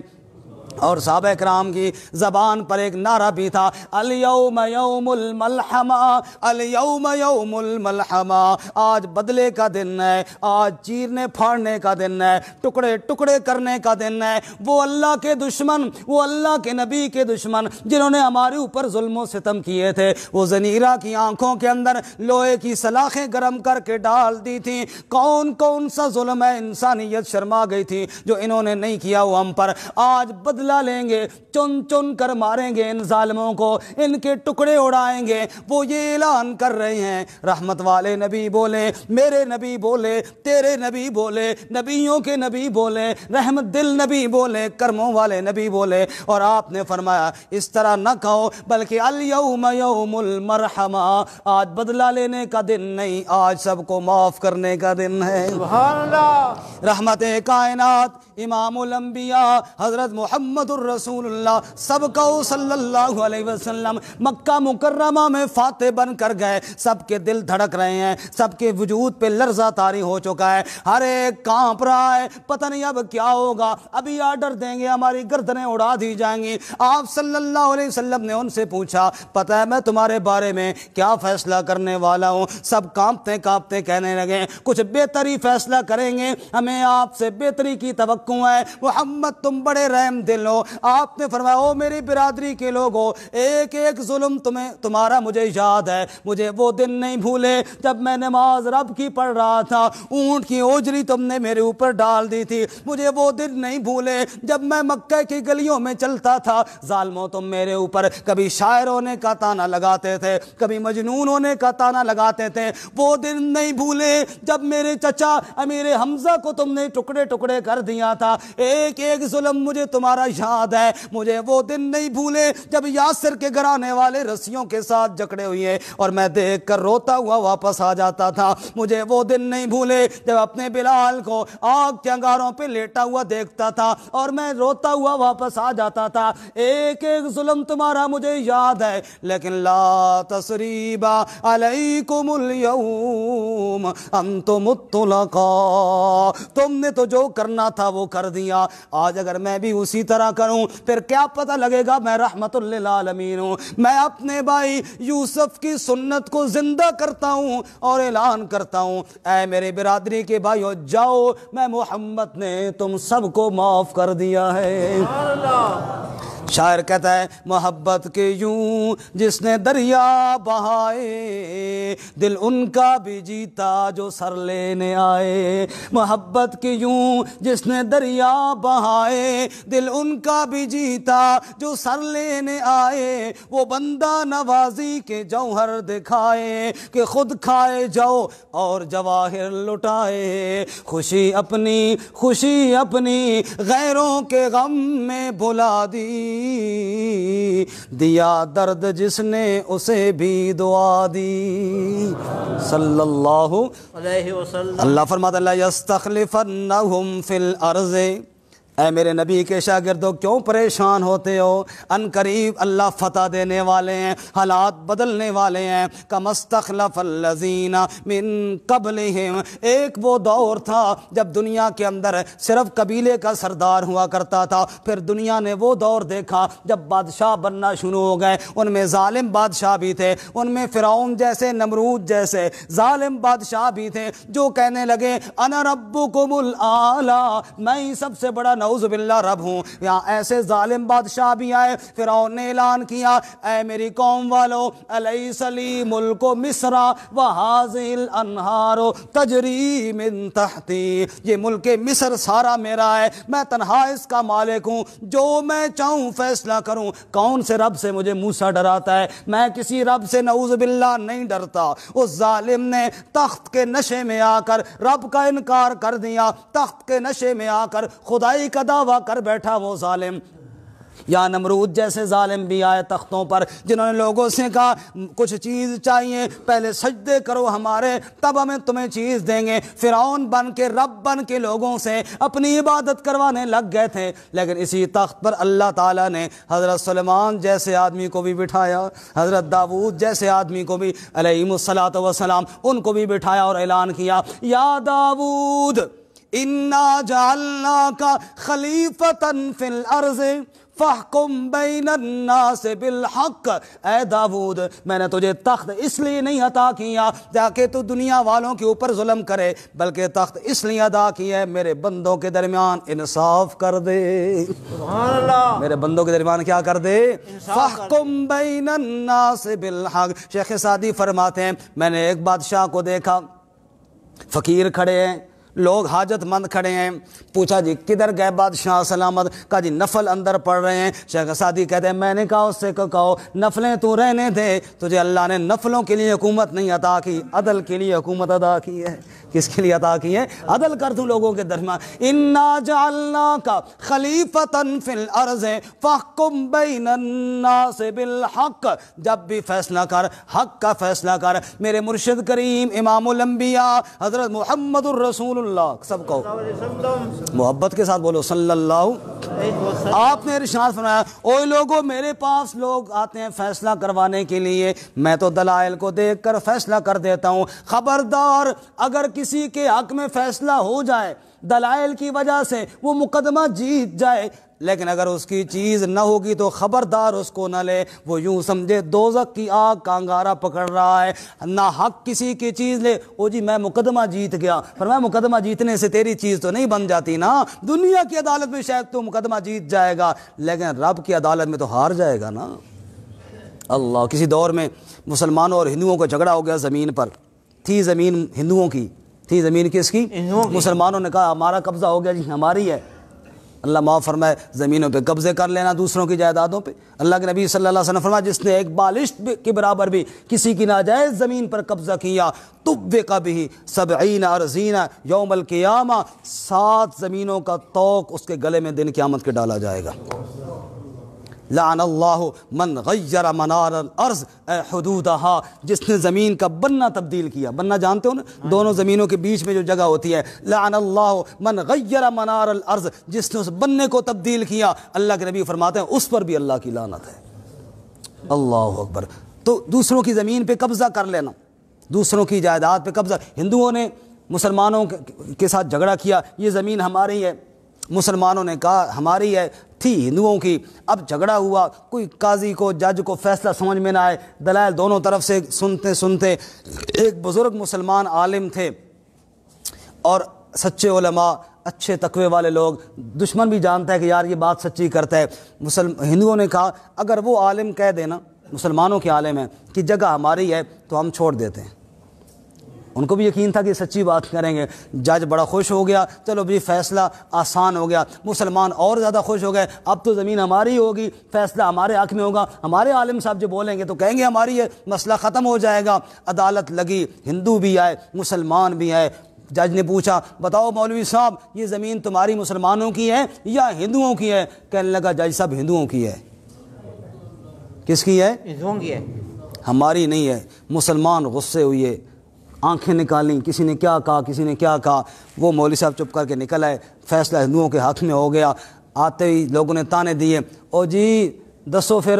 اور صحابہ کرام کی زبان پر ایک نعرہ بھی تھا، الیوم یوم الملحمہ، الیوم یوم الملحمہ، آج بدلے کا دن ہے، آج چیرنے پھاڑنے کا دن ہے، ٹکڑے ٹکڑے کرنے کا دن ہے. وہ اللہ کے دشمن، وہ اللہ کے نبی کے دشمن جنہوں نے ہمارے اوپر ظلم و ستم کیے تھے، وہ زنیرہ کی آنکھوں کے اندر لوہے کی سلاخیں گرم کر کے ڈال دی تھیں. کون کون سا ظلم ہے، انسانیت شرما گئی تھی جو انہوں نے نہیں کیا وہ ہم پر. آج بدلہ لیں گے، چن چن کر ماریں گے ان ظالموں کو، ان کے ٹکڑے اڑائیں گے. وہ یہ اعلان کر رہے ہیں، رحمت والے نبی بولے، میرے نبی بولے، تیرے نبی بولے، نبیوں کے نبی بولے، رحمت دل نبی بولے، کرموں والے نبی بولے. اور آپ نے فرمایا اس طرح نہ کہو بلکہ الیوم یوم المرحمہ، آج بدلہ لینے کا دن نہیں، آج سب کو معاف کرنے کا دن ہے. سبحان اللہ. رحمت کائنات امام الانبیاء حضرت محمد الرسول اللہ سب کو صلی اللہ علیہ وسلم مکہ مکرمہ میں فاتح بن کر گئے. سب کے دل دھڑک رہے ہیں، سب کے وجود پہ لرزہ طاری ہو چکا ہے، ہر ایک کانپ رہا ہے، پتہ نہیں اب کیا ہوگا. ابھی آرڈر دیں گے ہماری گردنیں اڑا دی جائیں گی. آپ صلی اللہ علیہ وسلم نے ان سے پوچھا پتہ ہے میں تمہارے بارے میں کیا فیصلہ کرنے والا ہوں؟ سب کانپتے کانپتے کہنے لگے کچھ بہتری فیصلہ کریں گے، ہمیں آپ سے بہتری کی توقع ہے. محمد تم بڑے رحم دل ہو. آپ نے فرمایا او میری برادری کے لوگوں، ایک ایک ظلم تمہارا مجھے یاد ہے. مجھے وہ دن نہیں بھولے جب میں نماز رب کی پڑھ رہا تھا، اونٹ کی اوجری تم نے میرے اوپر ڈال دی تھی. مجھے وہ دن نہیں بھولے جب میں مکہ کی گلیوں میں چلتا تھا، ظالموں تم میرے اوپر کبھی شاعر ہونے کا تانا لگاتے تھے، کبھی مجنون ہونے کا تانا لگاتے تھے. وہ دن نہیں بھولے جب میرے چچا امیر حمزہ کو تم نے ٹکڑے ٹکڑے کر دیا تھا. ایک ایک ظلم مجھے تمہارا یاد ہے. مجھے وہ دن نہیں بھولے جب یاسر کے گھرانے والے رسیوں کے ساتھ جکڑے ہوئے اور میں دیکھ کر روتا ہوا واپس آ جاتا تھا. مجھے وہ دن نہیں بھولے جب اپنے بلال کو آگ کے انگاروں پہ لیٹا ہوا دیکھتا تھا اور میں روتا ہوا واپس آ جاتا تھا. ایک ایک ظلم تمہارا مجھے یاد ہے. لیکن لا تثریب علیکم اليوم انتم الطلقاء، تم نے تو جو کرنا تھا وہ کر دیا. آج اگر میں بھی اسی طرح طرح کروں, پھر کیا پتہ لگے گا میں رحمت للعالمین ہوں. میں اپنے بھائی یوسف کی سنت کو زندہ کرتا ہوں اور اعلان کرتا ہوں, اے میرے برادری کے بھائیو جاؤ, میں محمد نے تم سب کو معاف کر دیا ہے. شاعر کہتا ہے محبت کے یوں جس نے دریا بہائے, دل ان کا بھی جیتا جو سر لینے آئے. محبت کے یوں جس نے دریا بہائے, دل ان کا بھی جیتا جو سر لینے آئے. وہ بندہ نوازی کے جوہر دکھائے کہ خود کھائے جاؤ اور جواہر لٹائے. خوشی اپنی غیروں کے غم میں بھلا دی, دیا درد جس نے اسے بھی دعا دی. صلی اللہ علیہ وسلم. اللہ فرماتا ہے لا یستخلفنہم فی الارض. اے میرے نبی کے شاگردوں کیوں پریشان ہوتے ہو؟ ان قریب اللہ فتح دینے والے ہیں, حالات بدلنے والے ہیں. کما استخلف الذین من قبلہم, ایک وہ دور تھا جب دنیا کے اندر صرف قبیلے کا سردار ہوا کرتا تھا. پھر دنیا نے وہ دور دیکھا جب بادشاہ بننا شروع ہو گئے. ان میں ظالم بادشاہ بھی تھے, ان میں فرعون جیسے, نمرود جیسے ظالم بادشاہ بھی تھے جو کہنے لگے انا ربکم الاعلی, میں ہی سب سے بڑا نعوذ باللہ رب ہوں. یہاں ایسے ظالم بادشاہ بھی آئے. فرعون نے اعلان کیا اے میری قوم والو الیس لی ملک مصر وہذہ الانہار تجری من تحتی, یہ ملک مصر سارا میرا ہے, میں تنہا اس کا مالک ہوں, جو میں چاہوں فیصلہ کروں. کون سے رب سے مجھے موسیٰ ڈراتا ہے؟ میں کسی رب سے نعوذ باللہ نہیں ڈرتا. اس ظالم نے تخت کے نشے میں آ کر رب کا انکار کر دیا, تخت کے نشے میں آ کر خدائی کا دعویٰ کر بیٹھا وہ ظالم. یا نمرود جیسے ظالم بھی آئے تختوں پر, جنہوں نے لوگوں سے کہا کچھ چیز چاہیے, پہلے سجدے کرو ہمارے تب ہمیں تمہیں چیز دیں گے. فرعون بن کے, رب بن کے لوگوں سے اپنی عبادت کروانے لگ گئے تھے. لیکن اسی تخت پر اللہ تعالیٰ نے حضرت سلیمان جیسے آدمی کو بھی بٹھایا, حضرت داؤد جیسے آدمی کو بھی علیہم الصلاۃ والسلام ان کو بھی بٹھایا اور اعلان کیا یا داؤد انا جعلناک خلیفۃ فی الارض فاحکم بین الناس بالحق. اے داؤد میں نے تجھے تخت اس لیے نہیں عطا کیا تاکہ تو دنیا والوں کے اوپر ظلم کرے, بلکہ تخت اس لیے عطا کیا ہے میرے بندوں کے درمیان انصاف کر دے. سبحان اللہ. میرے بندوں کے درمیان کیا کر دے؟ فاحکم بین الناس بالحق. شیخ سعدی فرماتے ہیں میں نے ایک بادشاہ کو دیکھا, فقیر کھڑے ہیں, لوگ حاجت مند کھڑے ہیں. پوچھا جی کدھر گئے بادشاہ سلامت؟ کہا جی نفل اندر پڑھ رہے ہیں. شیخ سعدی کہتے ہیں میں نے کہا اس سے کہو نفلیں تو رہنے دے, تجھے اللہ نے نفلوں کے لیے حکومت نہیں عطا کی, عدل کے لیے حکومت عطا کی ہے. کس کے لیے عطا کی ہے؟ عدل کر دوں لوگوں کے درمیان. انا جعلناک خلیفۃ فی الارض فاحکم بین الناس بالحق. جب بھی فیصلہ کر حق کا فیصلہ کر. میرے مرشد کریم امام الانبیاء حضرت محمد الرسول اللہ, سب کو محبت کے ساتھ بولو صلی اللہ. آپ نے ارشاد فرمایا اوے لوگوں میرے پاس لوگ آتے ہیں فیصلہ کروانے کے لیے, میں تو دلائل کو دیکھ کر فیصلہ کر دیتا ہوں. خبردار اگر کسی کے حق میں فیصلہ ہو جائے دلائل کی وجہ سے وہ مقدمہ جیت جائے, لیکن اگر اس کی چیز نہ ہوگی تو خبردار اس کو نہ لے. وہ یوں سمجھے دوزخ کی آگ کا انگارہ پکڑ رہا ہے. نہ حق کسی کی چیز لے, او جی میں مقدمہ جیت گیا. فرمایا مقدمہ جیتنے سے تیری چیز تو نہیں بن جاتی نا. دنیا کی عدالت میں شاید تو مقدمہ جیت جائے گا, لیکن رب کی عدالت میں تو ہار جائے گا نا. اللہ, کسی دور میں مسلمانوں اور ہندوؤں کا جھگڑا ہو گیا زمین پر. تھی زمین ہندوؤں کی, تھی زمین کس کی؟ مسلمانوں نے کہا ہمارا قبضہ ہو گیا جی, ہماری ہے. اللہ معاف فرمائے زمینوں پہ قبضے کر لینا دوسروں کی جائیدادوں پہ. اللہ کے نبی صلی اللہ علیہ وسلم فرمایا جس نے ایک بالشت کے برابر بھی کسی کی ناجائز زمین پر قبضہ کیا طبق بہ 70 ارضین یوم القیامہ, 7 زمینوں کا طوق اس کے گلے میں دن قیامت کے ڈالا جائے گا. لعن اللہ من غیر منار الارض حدودہا, جس نے زمین کا بننا تبدیل کیا. بننا جانتے ہو نا, دونوں زمینوں کے بیچ میں جو جگہ ہوتی ہے. لعن اللہ من غیر منار الارض, جس نے اس بننے کو تبدیل کیا. اللہ کے نبی فرماتے ہیں اس پر بھی اللہ کی لعنت ہے. اللہ اکبر. تو دوسروں کی زمین پہ قبضہ کر لینا, دوسروں کی جائیداد پہ قبضہ. ہندوؤں نے مسلمانوں کے ساتھ جھگڑا کیا, یہ زمین ہماری ہے, مسلمانوں نے کہا ہماری ہے، تھی ہندوؤں کی، اب جھگڑا ہوا، کوئی قاضی کو جج کو فیصلہ سمجھ میں نہ آئے، دلائل دونوں طرف سے سنتے سنتے ایک بزرگ مسلمان عالم تھے اور سچے علماء، اچھے تقوی والے لوگ، دشمن بھی جانتا ہے کہ یار یہ بات سچی کرتا ہے، ہندوؤں نے کہا اگر وہ عالم کہہ دینا، مسلمانوں کے عالم ہیں، کہ جگہ ہماری ہے تو ہم چھوڑ دیتے ہیں۔ ان کو بھی یقین تھا کہ سچی بات کریں گے۔ جج بڑا خوش ہو گیا، چلو بھی فیصلہ آسان ہو گیا، مسلمان اور زیادہ خوش ہو گئے، اب تو زمین ہماری ہوگی، فیصلہ ہمارے حق میں ہوگا، ہمارے عالم صاحب جو بولیں گے تو کہیں گے ہماری ہے، مسئلہ ختم ہو جائے گا۔ عدالت لگی، ہندو بھی آئے، مسلمان بھی آئے۔ جج نے پوچھا بتاؤ مولوی صاحب یہ زمین تمہاری مسلمانوں کی ہے یا ہندوؤں کی ہے؟ کہنے لگا جج صاحب ہندوؤں کی ہے۔ کس کی ہے؟ ہندوؤں کی ہے، ہماری نہیں ہے۔ مسلمان غصے ہوئے، آنکھیں نکالیں، کسی نے کیا کہا، کسی نے کیا کہا۔ وہ مولوی صاحب چپ کر کے نکل آئے، فیصلہ ہندوؤں کے حق میں ہو گیا۔ آتے ہی لوگوں نے تانے دیے، او جی دسو پھر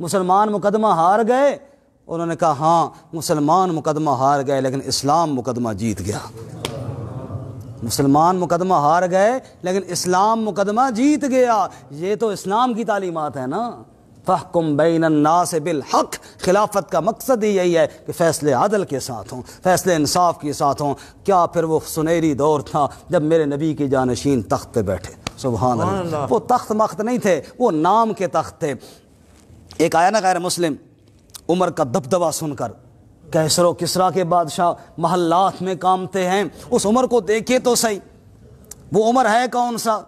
مسلمان مقدمہ ہار گئے؟ انہوں نے کہا ہاں مسلمان مقدمہ ہار گئے لیکن اسلام مقدمہ جیت گیا۔ مسلمان مقدمہ ہار گئے لیکن اسلام مقدمہ جیت گیا۔ یہ تو اسلام کی تعلیمات ہے نا، فَحْكُمْ بَيْنَ النَّاسِ بِالْحَقِّ۔ خلافت کا مقصد ہی یہی ہے کہ فیصلے عدل کے ساتھ ہوں، فیصلے انصاف کے ساتھ ہوں۔ کیا پھر وہ سنہری دور تھا جب میرے نبی کی جانشین تخت پہ بیٹھے، سبحان اللہ۔ وہ تخت مخت نہیں تھے، وہ نام کے تخت تھے۔ ایک آیا نا غیر مسلم، عمر کا دبدبہ سن کر، کیسر و کسریٰ کے بادشاہ محلات میں کامتے ہیں، اس عمر کو دیکھے تو صحیح، وہ عمر ہے کون سا؟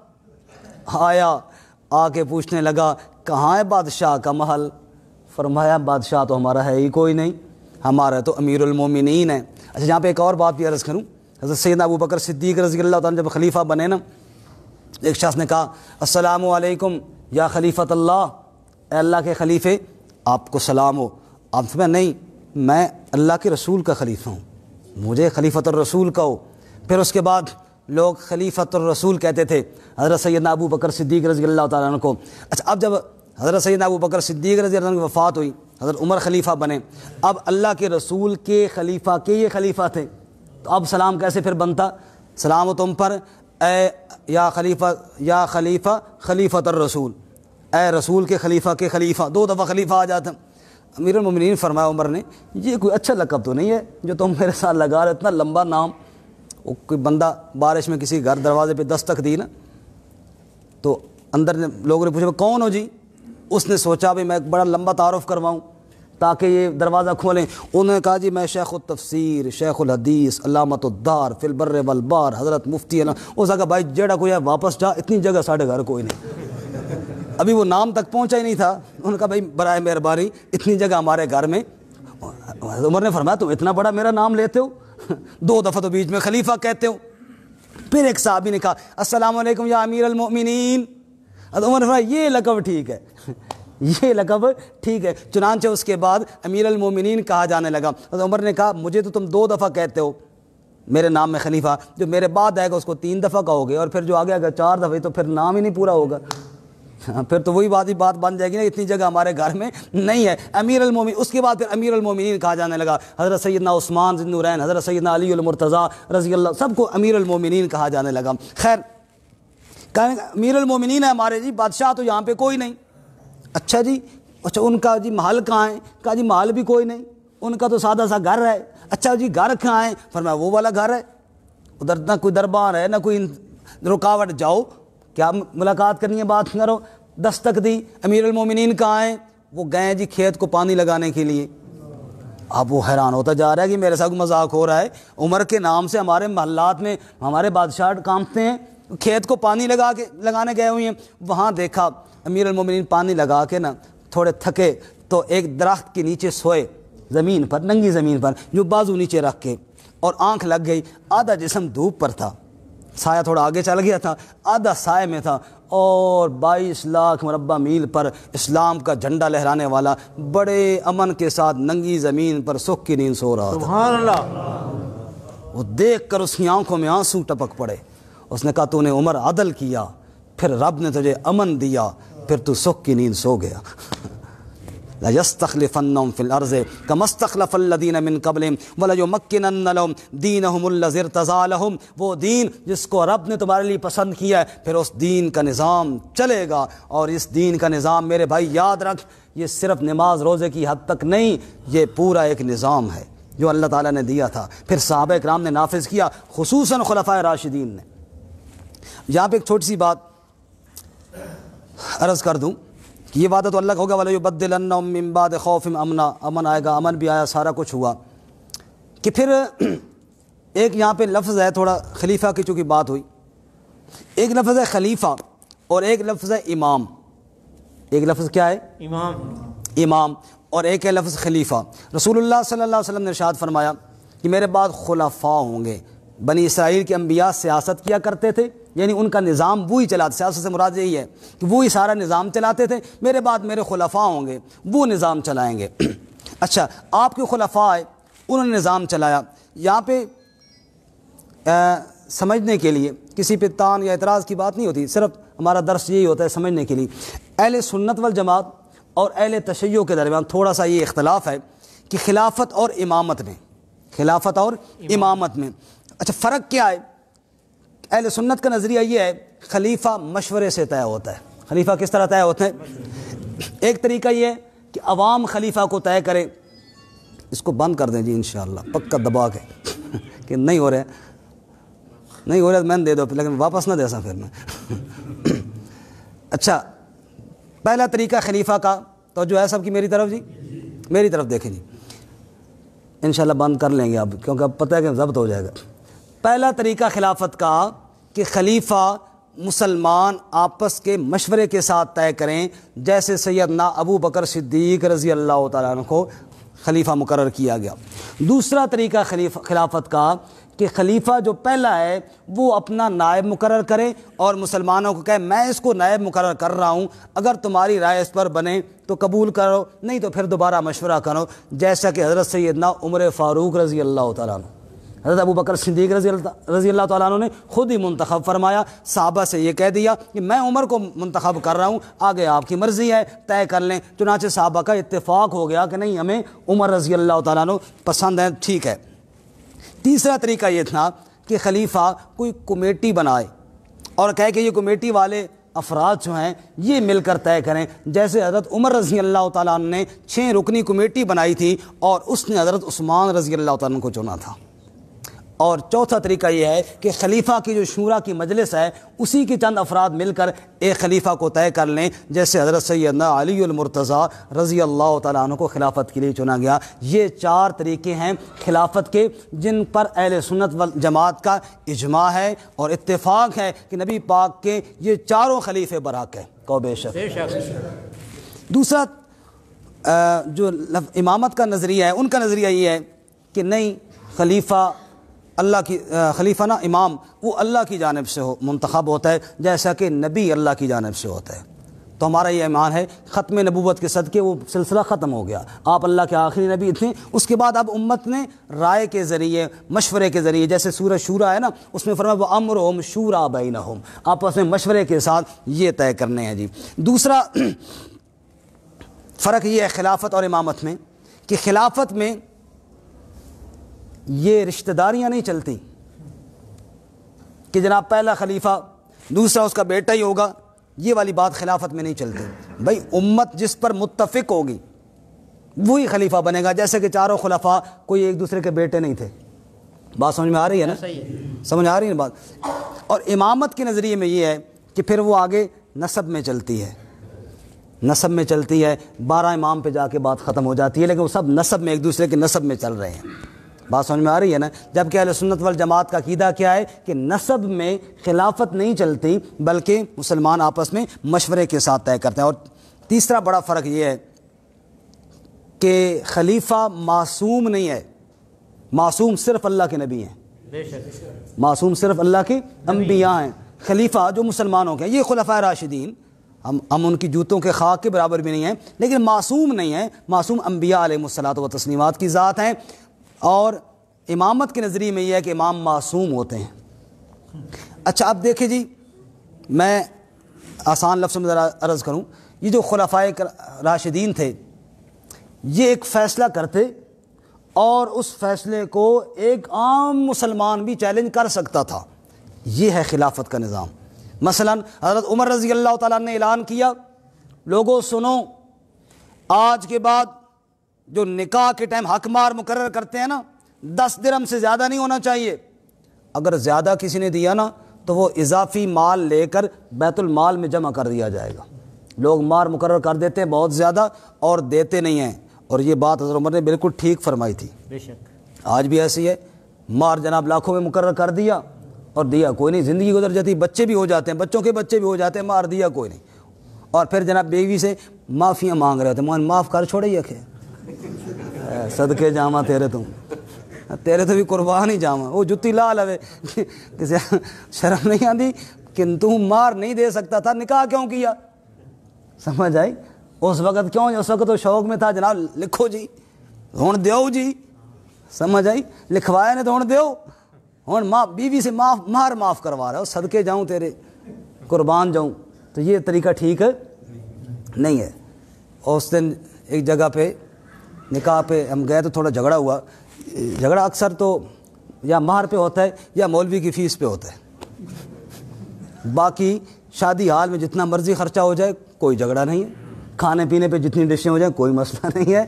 آیا آ کے پوچھنے لگا کہاں ہے بادشاہ کا محل؟ فرمایا بادشاہ تو ہمارا ہے ہی کوئی نہیں، ہمارا تو امیر المومنین ہے۔ اچھا یہاں پہ ایک اور بات بھی عرض کروں، حضرت سیدنا ابو بکر صدیق رضی اللہ تعالیٰ جب خلیفہ بنے نا، ایک شخص نے کہا السلام علیکم یا خلیفۃ اللہ، اے اللہ کے خلیفے آپ کو سلام ہو۔ آپ فرمایا نہیں میں اللہ کے رسول کا خلیفہ ہوں، مجھے خلیفۃ الرسول کہو۔ پھر اس کے بعد لوگ خلیفۃ الرسول کہتے تھے حضرت سیدنا ابو بکر صدیق رضی اللہ تعالیٰ عنہ کو۔ اچھا اب جب حضرت سیدنا ابو بکر صدیق رضی اللہ عنہ کی وفات ہوئی، حضرت عمر خلیفہ بنے، اب اللہ کے رسول کے خلیفہ کے یہ خلیفہ تھے، تو اب سلام کیسے پھر بنتا؟ سلام و تم پر اے یا خلیفہ خلیفۃ الرسول، اے رسول کے خلیفہ، دو دفعہ خلیفہ آ جاتا۔ امیر المومنین فرمایا عمر نے یہ کوئی اچھا لقب تو نہیں ہے جو تم میرے ساتھ لگا رہے، اتنا لمبا نام۔ وہ کوئی بندہ بارش میں کسی گھر دروازے پہ دستک دی نا، تو اندر لوگوں نے پوچھا کون ہو جی؟ اس نے سوچا بھی میں ایک بڑا لمبا تعارف کرواؤں تاکہ یہ دروازہ کھولیں۔ انہوں نے کہا جی میں شیخ التفسیر، شیخ الحدیث، علامۃ الدار فی البر والبحر، حضرت مفتی۔ اس نے کہا بھائی جیڑا کوئی ہے واپس جا، اتنی جگہ ساڑھے گھر کوئی نہیں۔ ابھی وہ نام تک پہنچا ہی نہیں تھا، انہوں نے کہا بھائی برائے مہربانی اتنی جگہ ہمارے گھر میں۔ عمر نے فرمایا تم اتنا بڑا میرا نام لیتے ہو، دو دفعہ تو بیچ میں خلیفہ کہتے ہو۔ پھر ایک صحابی نے کہا السلام علیکم یا امیر المؤمنین۔ عمر نے فرمایا یہ لقب ٹھیک ہے، یہ لقب ٹھیک ہے۔ چنانچہ اس کے بعد امیر المومنین کہا جانے لگا۔ عمر نے کہا مجھے تو تم دو دفعہ کہتے ہو میرے نام میں خلیفہ، جو میرے بعد آئے گا اس کو 3 دفعہ کہو گے، اور پھر جو آگے آگے 4 دفعہ تو پھر نام ہی نہیں پورا ہوگا۔ پھر تو وہی بات بن جائے گی نا، اتنی جگہ ہمارے گھر میں نہیں ہے امیر المومنین۔ اس کے بعد پھر امیر المومنین کہا جانے لگا۔ حضرت سیدنا عثمان ذی النورین، حضرت سیدنا علی المرتضیٰ رضی اللہ، سب کو امیر المومنین کہا جانے لگا۔ خیر امیر المومنین ہے ہمارے جی، بادشاہ تو یہاں پہ کوئی نہیں۔ اچھا جی، اچھا ان کا جی محل کہاں ہے؟ کہا جی محل بھی کوئی نہیں، ان کا تو سادہ سا گھر ہے۔ اچھا جی گھر کہاں ہے؟ فرمایا وہ والا گھر ہے، ادھر نہ کوئی دربار ہے نہ کوئی رکاوٹ، جاؤ کیا ملاقات کرنی ہے، بات کرو۔ دستک دی، امیر المومنین کہاں ہیں؟ وہ گئے جی کھیت کو پانی لگانے کے لیے۔ اب وہ حیران ہوتا جا رہا ہے کہ میرے ساتھ مذاق ہو رہا ہے، عمر کے نام سے ہمارے محلات میں ہمارے بادشاہ کامتے ہیں، کھیت کو پانی لگانے گئے ہوئے ہیں۔ وہاں دیکھا امیر المومنین پانی لگا کے نا تھوڑے تھکے تو ایک درخت کے نیچے سوئے، زمین پر، ننگی زمین پر، جو بازو نیچے رکھ کے، اور آنکھ لگ گئی۔ آدھا جسم دھوپ پر تھا، سایہ تھوڑا آگے چل گیا تھا، آدھا سائے میں تھا، اور 22 لاکھ مربع میل پر اسلام کا جھنڈا لہرانے والا بڑے امن کے ساتھ ننگی زمین پر سکھ کی نیند سو رہا تھا۔ سبحان اللہ۔ وہ دیکھ کر اس کی آنکھوں میں آنسو ٹپک پڑے۔ اس نے کہا تو نے عمر عدل کیا، پھر رب نے تجھے امن دیا، پھر تو سکھ کی نیند سو گیا۔ لَيَسْتَخْلِفَنَّهُمْ فِي الْأَرْضِ كَمَا اسْتَخْلَفَ الَّذِينَ مِنْ قَبْلِهِمْ وَلَيُمَكِّنَنَّ لَهُمْ دِينَهُمُ الَّذِي ارْتَضَىٰ لَهُمْ، وہ دین جس کو رب نے تمہارے لیے پسند کیا ہے، پھر اس دین کا نظام چلے گا۔ اور اس دین کا نظام میرے بھائی یاد رکھ، یہ صرف نماز روزے کی حد تک نہیں، یہ پورا ایک نظام ہے جو اللہ تعالیٰ نے دیا تھا، پھر صحابہ اکرام نے نافذ کیا، خصوصاً خلفائے راشدین نے۔ یہاں پہ ایک چھوٹی سی بات عرض کر دوں کہ یہ وعدہ تو اللہ کا ہوگا، وَلَيُبَدِّلَنَّهُم مِّن بَعْدِ خَوْفِهِمْ أَمْنًا، امن آئے گا، امن بھی آیا، سارا کچھ ہوا۔ کہ پھر ایک یہاں پہ لفظ ہے، تھوڑا خلیفہ کی چونکہ بات ہوئی، ایک لفظ ہے خلیفہ اور ایک لفظ ہے امام۔ ایک لفظ کیا ہے؟ امام، اور ایک ہے لفظ خلیفہ۔ رسول اللہ صلی اللہ علیہ وسلم نے ارشاد فرمایا کہ میرے بعد خلفاء ہوں گے۔ بنی اسرائیل کے انبیاء سیاست کیا کرتے تھے، یعنی ان کا نظام وہی چلاتے، سیاست سے مراد یہی ہے کہ وہی سارا نظام چلاتے تھے، میرے بعد میرے خلفاء ہوں گے، وہ نظام چلائیں گے۔ اچھا، آپ کے خلفاء آئے، انہوں نے نظام چلایا۔ یہاں پہ سمجھنے کے لیے کسی پہ تان یا اعتراض کی بات نہیں ہوتی، صرف ہمارا درس یہی ہوتا ہے سمجھنے کے لیے۔ اہل سنت والجماعت اور اہل تشیع کے درمیان تھوڑا سا یہ اختلاف ہے کہ خلافت اور امامت میں، خلافت اور امامت میں اچھا فرق کیا ہے؟ اہل سنت کا نظریہ یہ ہے خلیفہ مشورے سے طے ہوتا ہے۔ خلیفہ کس طرح طے ہوتا ہے؟ ایک طریقہ یہ ہے کہ عوام خلیفہ کو طے کرے، اس کو بند کر دیں جی انشاءاللہ پکا دبا کے کہ نہیں ہو رہے میں نے دے دو، لیکن واپس نہ دے سا پھر میں۔ اچھا، پہلا طریقہ خلیفہ کا تو جو ہے سب کی میری طرف جی، میری طرف دیکھیں جی، انشاءاللہ بند کر لیں گے اب، کیونکہ اب پتہ ہے کہ ضبط ہو جائے گا۔ پہلا طریقہ خلافت کا کہ خلیفہ مسلمان آپس کے مشورے کے ساتھ طے کریں، جیسے سیدنا ابو بکر صدیق رضی اللہ تعالیٰ عنہ کو خلیفہ مقرر کیا گیا۔ دوسرا طریقہ خلافت کا کہ خلیفہ جو پہلا ہے وہ اپنا نائب مقرر کرے اور مسلمانوں کو کہے میں اس کو نائب مقرر کر رہا ہوں، اگر تمہاری رائے اس پر بنے تو قبول کرو، نہیں تو پھر دوبارہ مشورہ کرو، جیسا کہ حضرت سیدنا عمر فاروق رضی اللہ تعالیٰ عنہ، حضرت ابو بکر صدیق رضی اللہ تعالیٰ عنہ نے خود ہی منتخب فرمایا، صحابہ سے یہ کہہ دیا کہ میں عمر کو منتخب کر رہا ہوں، آگے آپ کی مرضی ہے، طے کر لیں۔ چنانچہ صحابہ کا اتفاق ہو گیا کہ نہیں ہمیں عمر رضی اللہ تعالیٰ عنہ پسند ہے، ٹھیک ہے۔ تیسرا طریقہ یہ تھا کہ خلیفہ کوئی کمیٹی بنائے اور کہے کہ یہ کمیٹی والے افراد جو ہیں یہ مل کر طے کریں، جیسے حضرت عمر رضی اللہ تعالیٰ عنہ نے 6 رکنی کمیٹی بنائی تھی اور اس نے حضرت عثمان رضی اللہ تعالیٰ عنہ کو چنا تھا۔ اور چوتھا طریقہ یہ ہے کہ خلیفہ کی جو شورا کی مجلس ہے اسی کے چند افراد مل کر ایک خلیفہ کو طے کر لیں، جیسے حضرت سیدنا علی المرتضیٰ رضی اللہ تعالیٰ عنہ کو خلافت کے لیے چنا گیا۔ یہ 4 طریقے ہیں خلافت کے جن پر اہل سنت والجماعت کا اجماع ہے اور اتفاق ہے کہ نبی پاک کے یہ 4 خلیفے برحق ہیں، کو بے شک۔ دوسرا جو امامت کا نظریہ ہے ان کا نظریہ یہ ہے کہ نہیں، خلیفہ اللہ کی خلیفہ نا امام وہ اللہ کی جانب سے منتخب ہوتا ہے، جیسا کہ نبی اللہ کی جانب سے ہوتا ہے۔ تو ہمارا یہ ایمان ہے ختم نبوت کے صدقے وہ سلسلہ ختم ہو گیا، آپ اللہ کے آخری نبی تھے، اس کے بعد اب امت نے رائے کے ذریعے مشورے کے ذریعے، جیسے سورہ شورا ہے نا اس میں فرمایا وَأَمْرُهُمْ شُورَىٰ بَيْنَهُمْ، آپس میں مشورے کے ساتھ یہ طے کرنے ہیں جی۔ دوسرا فرق یہ ہے خلافت اور امامت میں کہ خلافت میں یہ رشتہ داریاں نہیں چلتی کہ جناب پہلا خلیفہ دوسرا اس کا بیٹا ہی ہوگا، یہ والی بات خلافت میں نہیں چلتی۔ بھائی امت جس پر متفق ہوگی وہی خلیفہ بنے گا، جیسے کہ 4 خلفاء کوئی ایک دوسرے کے بیٹے نہیں تھے۔ بات سمجھ میں آ رہی ہے نا؟ سمجھ آ رہی ہے بات؟ اور امامت کے نظریے میں یہ ہے کہ پھر وہ آگے نسب میں چلتی ہے، نسب میں چلتی ہے، 12 امام پہ جا کے بات ختم ہو جاتی ہے، لیکن وہ سب نسب میں ایک دوسرے کے نسب میں چل رہے ہیں۔ بات سمجھ میں آ رہی ہے نا؟ جبکہ اہل سنت والجماعت کا عقیدہ کیا ہے کہ نسب میں خلافت نہیں چلتی بلکہ مسلمان آپس میں مشورے کے ساتھ طے کرتے ہیں۔ اور تیسرا بڑا فرق یہ ہے کہ خلیفہ معصوم نہیں ہے، معصوم صرف اللہ کے نبی ہیں، معصوم صرف اللہ کے انبیاء ہیں۔ خلیفہ جو مسلمانوں کے ہیں یہ خلفائے راشدین، ہم ان کی جوتوں کے خاک کے برابر بھی نہیں ہیں، لیکن معصوم نہیں ہیں، معصوم انبیاء علیہ الصلوۃ والتسلیمات کی ذات ہیں۔ اور امامت کے نظریے میں یہ ہے کہ امام معصوم ہوتے ہیں۔ اچھا اب دیکھیں جی، میں آسان لفظ میں ذرا عرض کروں، یہ جو خلفائے راشدین تھے یہ ایک فیصلہ کرتے اور اس فیصلے کو ایک عام مسلمان بھی چیلنج کر سکتا تھا. یہ ہے خلافت کا نظام. مثلا حضرت عمر رضی اللہ تعالیٰ نے اعلان کیا، لوگوں سنو، آج کے بعد جو نکاح کے ٹائم حق مہر مقرر کرتے ہیں نا، 10 درہم سے زیادہ نہیں ہونا چاہیے. اگر زیادہ کسی نے دیا نا تو وہ اضافی مال لے کر بیت المال میں جمع کر دیا جائے گا. لوگ مہر مقرر کر دیتے ہیں بہت زیادہ اور دیتے نہیں ہیں، اور یہ بات حضرت عمر نے بالکل ٹھیک فرمائی تھی. بے شک آج بھی ایسی ہے، مہر جناب لاکھوں میں مقرر کر دیا اور دیا کوئی نہیں، زندگی گزر جاتی، بچے بھی ہو جاتے ہیں، بچوں کے بچے بھی ہو جاتے ہیں، مہر دیا کوئی نہیں. اور پھر جناب بیوی سے معافیاں مانگ رہے ہوتے ہیں، معاف کر چھوڑے یہ کہ صدقے جامع تیرے تو بھی قربان ہی جامع، وہ جتی لال ہے کسی شرم نہیں آتی کہ تم مہر نہیں دے سکتا تھا، نکاح کیوں کیا؟ سمجھ آئی؟ اس وقت کیوں؟ اس وقت تو شوق میں تھا جناب لکھو جی ہون دیو جی، سمجھ آئی؟ لکھوایا نے تو ہون دیو، ہون بیوی سے مہر معاف کروا رہا ہو، صدقے جاؤں تیرے، قربان جاؤں. تو یہ طریقہ ٹھیک نہیں ہے. اور اس دن ایک جگہ پہ نکاح پہ ہم گئے تو تھوڑا جھگڑا ہوا. جھگڑا اکثر تو یا مہر پہ ہوتا ہے یا مولوی کی فیس پہ ہوتا ہے. باقی شادی حال میں جتنا مرضی خرچہ ہو جائے کوئی جھگڑا نہیں ہے، کھانے پینے پہ جتنی ڈشیں ہو جائیں کوئی مسئلہ نہیں ہے.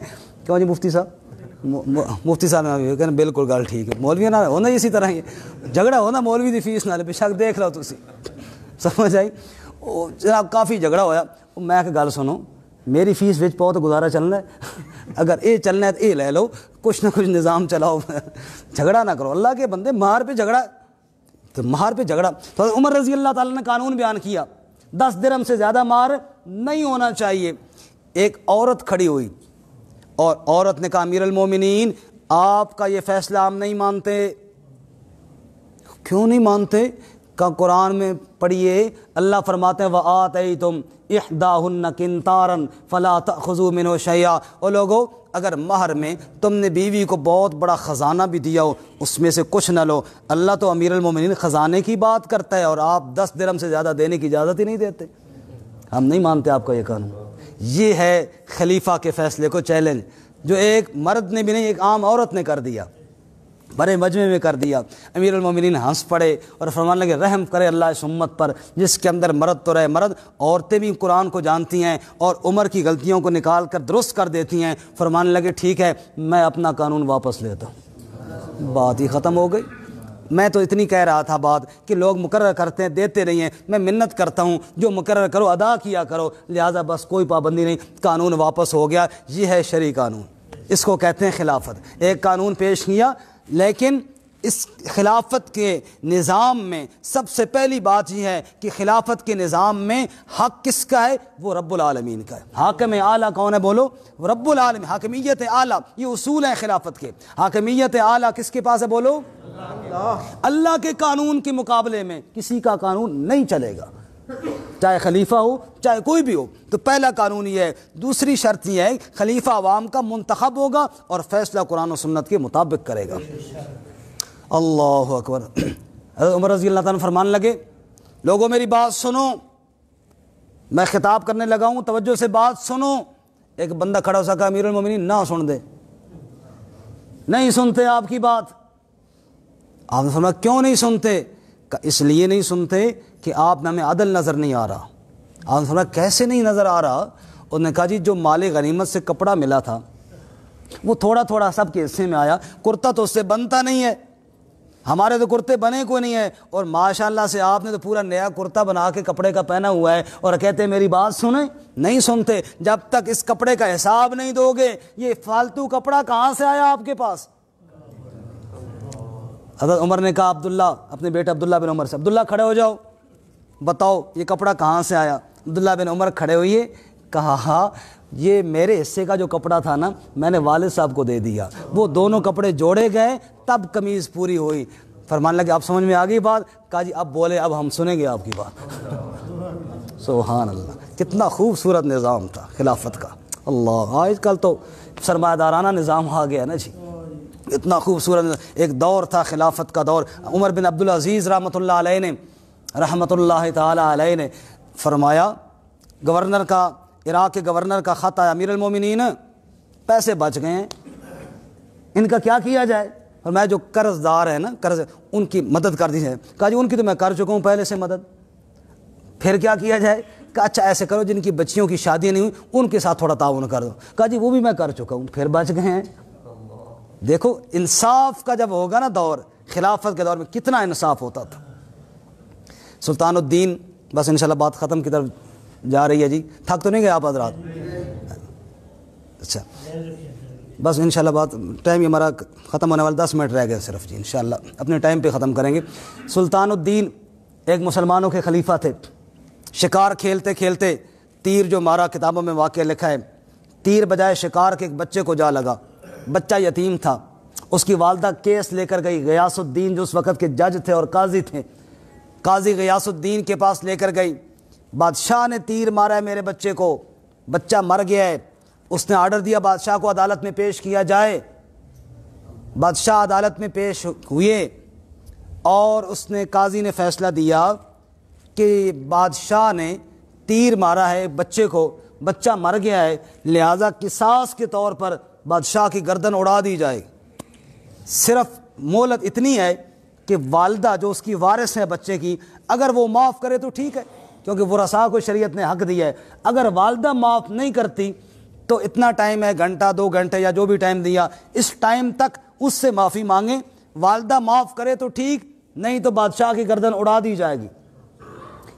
کیوں جی مفتی صاحب؟ مفتی صاحب نے کہنا بالکل گل ٹھیک ہے، مولوی نہ ہونا اسی طرح ہی جھگڑا ہونا، مولوی دی فیس نہ لے، بے شک دیکھ لو تسی. سمجھ آئی؟ جناب کافی جھگڑا ہویا. میں کہ گل سنو، میری فیس وچ پاؤ تو گزارا چلنا ہے، اگر اے چلنا ہے تو اے لے لو، کچھ نہ کچھ نظام چلاؤ، جھگڑا نہ کرو. اللہ کے بندے مہر پہ جھگڑا، تو مہر پہ جھگڑا. تو عمر رضی اللہ تعالیٰ نے قانون بیان کیا 10 درہم سے زیادہ مہر نہیں ہونا چاہیے. ایک عورت کھڑی ہوئی اور عورت نے کہا امیر المومنین آپ کا یہ فیصلہ ہم نہیں مانتے. کیوں نہیں مانتے؟ کہ قرآن میں پڑھیے اللہ فرماتے ہیں وَآتَيْتُمْ إِحْدَاهُنَّ قِنْطَارًا فَلَا تَأْخُذُوا مِنْهُ شَيْئًا. او لوگو اگر مہر میں تم نے بیوی کو بہت بڑا خزانہ بھی دیا ہو اس میں سے کچھ نہ لو. اللہ تو امیر المومنین خزانے کی بات کرتا ہے اور آپ 10 درہم سے زیادہ دینے کی اجازت ہی نہیں دیتے. ہم نہیں مانتے آپ کا یہ قانون. یہ ہے خلیفہ کے فیصلے کو چیلنج، جو ایک مرد نے بھی نہیں ایک عام عورت نے کر دیا، بڑے مجمع میں کر دیا. امیر المومنین ہنس پڑے اور فرمان لگے رحم کرے اللہ اس امت پر جس کے اندر مرد تو رہے مرد. عورتیں بھی قرآن کو جانتی ہیں اور عمر کی غلطیوں کو نکال کر درست کر دیتی ہیں. فرمان لگے ٹھیک ہے میں اپنا قانون واپس لیتا ہوں. بات ہی ختم ہو گئی. میں تو اتنی کہہ رہا تھا بات کہ لوگ مقرر کرتے ہیں دیتے نہیں ہیں، میں منت کرتا ہوں جو مقرر کرو ادا کیا کرو، لہٰذا بس کوئی پابندی نہیں، قانون واپس ہو گیا. یہ ہے شرعی قانون، اس کو کہتے ہیں خلافت. ایک قانون پیش کیا، لیکن اس خلافت کے نظام میں سب سے پہلی بات یہ ہے کہ خلافت کے نظام میں حق کس کا ہے؟ وہ رب العالمین کا ہے. حاکم اعلیٰ کون ہے؟ بولو رب العالمین. حاکمیت اعلیٰ، یہ اصول ہیں خلافت کے. حاکمیت اعلیٰ کس کے پاس ہے؟ بولو اللہ کے قانون کے مقابلے میں کسی کا قانون نہیں چلے گا، چاہے خلیفہ ہو چاہے کوئی بھی ہو. تو پہلا قانون یہ ہے. دوسری شرط یہ ہے خلیفہ عوام کا منتخب ہوگا اور فیصلہ قرآن و سنت کے مطابق کرے گا. اللہ اکبر. حضرت عمر رضی اللہ تعالیٰ فرمان لگے لوگوں میری بات سنو، میں خطاب کرنے لگا ہوں توجہ سے بات سنو. ایک بندہ کھڑا ہو سکا امیر المومنین نہ سن دے، نہیں سنتے آپ کی بات. آپ نے فرمایا کیوں نہیں سنتے؟ کہ اس لیے نہیں سنتے کہ آپ میں ہمیں عدل نظر نہیں آ رہا. آپ نے فرمایا کیسے نہیں نظر آ رہا؟ انہوں نے کہا جی جو مال غنیمت سے کپڑا ملا تھا وہ تھوڑا تھوڑا سب کے حصے میں آیا، کرتا تو اس سے بنتا نہیں ہے، ہمارے تو کرتے بنے کو نہیں ہے، اور ماشاءاللہ سے آپ نے تو پورا نیا کرتا بنا کے کپڑے کا پہنا ہوا ہے اور کہتے ہیں میری بات سنیں. نہیں سنتے. جب تک اس کپڑے کا حساب نہیں دو گے یہ فالتو کپڑا کہاں سے آیا آپ کے پاس؟ حضرت عمر نے کہا عبداللہ، اپنے بیٹے عبداللہ بن عمر سے عبداللہ کھڑے ہو جاؤ، بتاؤ یہ کپڑا کہاں سے آیا؟ عبداللہ بن عمر کھڑے ہوئے، کہا ہاں یہ میرے حصے کا جو کپڑا تھا نا میں نے والد صاحب کو دے دیا، وہ دونوں کپڑے جوڑے گئے تب قمیض پوری ہوئی. فرمان لگے آپ سمجھ میں آ گئی بات؟ کہا جی اب بولے اب ہم سنیں گے آپ کی بات. سبحان اللہ، کتنا خوبصورت نظام تھا خلافت کا. اللہ آج کل تو سرمایہ دارانہ نظام آ گیا نا جی. اتنا خوبصورت ایک دور تھا خلافت کا دور. عمر بن عبدالعزیز رحمۃ اللہ علیہ نے تعالی علیہ نے فرمایا، گورنر کا عراق کے گورنر کا خط آیا امیر المومنین پیسے بچ گئے ہیں، ان کا کیا کیا جائے؟ اور میں جو قرض دار ہے نا، قرض، ان کی مدد کر دی جائے۔ کہا جی ان کی تو میں کر چکا ہوں پہلے سے مدد، پھر کیا کیا جائے؟ کہ اچھا ایسے کرو جن کی بچیوں کی شادیاں نہیں ہوئی ان کے ساتھ تھوڑا تعاون کر دو۔ کہا جی وہ بھی میں کر چکا ہوں، پھر بچ گئے ہیں۔ دیکھو انصاف کا جب ہوگا نا دور، خلافت کے دور میں کتنا انصاف ہوتا تھا۔ سلطان الدین، بس انشاءاللہ بات ختم کی طرف جا رہی ہے جی، تھک تو نہیں گئے آپ حضرات؟ اچھا بس انشاءاللہ بات ٹائم ہی ہمارا ختم ہونے والا، 10 منٹ رہ گئے صرف جی، انشاءاللہ اپنے ٹائم پہ ختم کریں گے۔ سلطان الدین ایک مسلمانوں کے خلیفہ تھے، شکار کھیلتے کھیلتے تیر جو مارا، کتابوں میں واقعہ لکھا ہے، تیر بجائے شکار کے ایک بچے کو جا لگا، بچہ یتیم تھا، اس کی والدہ کیس لے کر گئی، غیاث الدین جو اس وقت کے جج تھے اور قاضی تھے، قاضی غیاث الدین کے پاس لے کر گئی، بادشاہ نے تیر مارا ہے میرے بچے کو، بچہ مر گیا ہے، اس نے آرڈر دیا بادشاہ کو عدالت میں پیش کیا جائے۔ بادشاہ عدالت میں پیش ہوئے اور اس نے، قاضی نے فیصلہ دیا کہ بادشاہ نے تیر مارا ہے بچے کو، بچہ مر گیا ہے، لہٰذا قصاص کے طور پر بادشاہ کی گردن اڑا دی جائے۔ صرف مہلت اتنی ہے کہ والدہ جو اس کی وارث ہے بچے کی، اگر وہ معاف کرے تو ٹھیک ہے، کیونکہ ورثاء کو شریعت نے حق دیا ہے، اگر والدہ معاف نہیں کرتی تو اتنا ٹائم ہے، گھنٹہ 2 گھنٹے یا جو بھی ٹائم دیا، اس ٹائم تک اس سے معافی مانگیں، والدہ معاف کرے تو ٹھیک، نہیں تو بادشاہ کی گردن اڑا دی جائے گی۔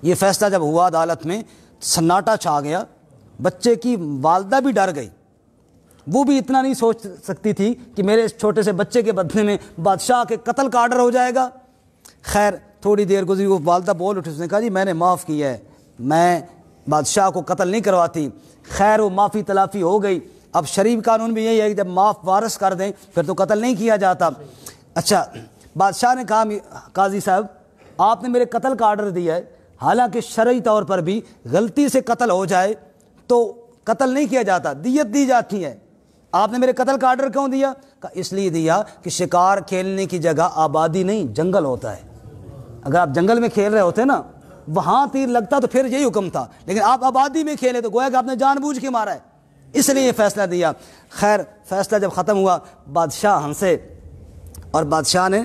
یہ فیصلہ جب ہوا عدالت میں، سناٹا چھا گیا، بچے کی والدہ بھی ڈر گئی، وہ بھی اتنا نہیں سوچ سکتی تھی کہ میرے اس چھوٹے سے بچے کے بدلے میں بادشاہ کے قتل کا آرڈر ہو جائے گا۔ خیر تھوڑی دیر گزری، وہ والدہ بول اٹھی، اس نے کہا جی میں نے معاف کیا ہے، میں بادشاہ کو قتل نہیں کرواتی۔ خیر وہ معافی تلافی ہو گئی۔ اب شریف قانون بھی یہی ہے کہ جب معاف وارث کر دیں پھر تو قتل نہیں کیا جاتا۔ اچھا بادشاہ نے کہا قاضی صاحب آپ نے میرے قتل کا آرڈر دیا ہے، حالانکہ شرعی طور پر بھی غلطی سے قتل ہو جائے تو قتل نہیں کیا جاتا، دیت دی جاتی ہے، آپ نے میرے قتل کا آرڈر کیوں دیا؟ کہ اس لیے دیا کہ شکار کھیلنے کی جگہ آبادی نہیں جنگل ہوتا ہے، اگر آپ جنگل میں کھیل رہے ہوتے نا وہاں تیر لگتا تو پھر یہی حکم تھا، لیکن آپ آبادی میں کھیلے تو گویا کہ آپ نے جان بوجھ کے مارا ہے، اس لیے یہ فیصلہ دیا۔ خیر فیصلہ جب ختم ہوا بادشاہ ہنسے، اور بادشاہ نے،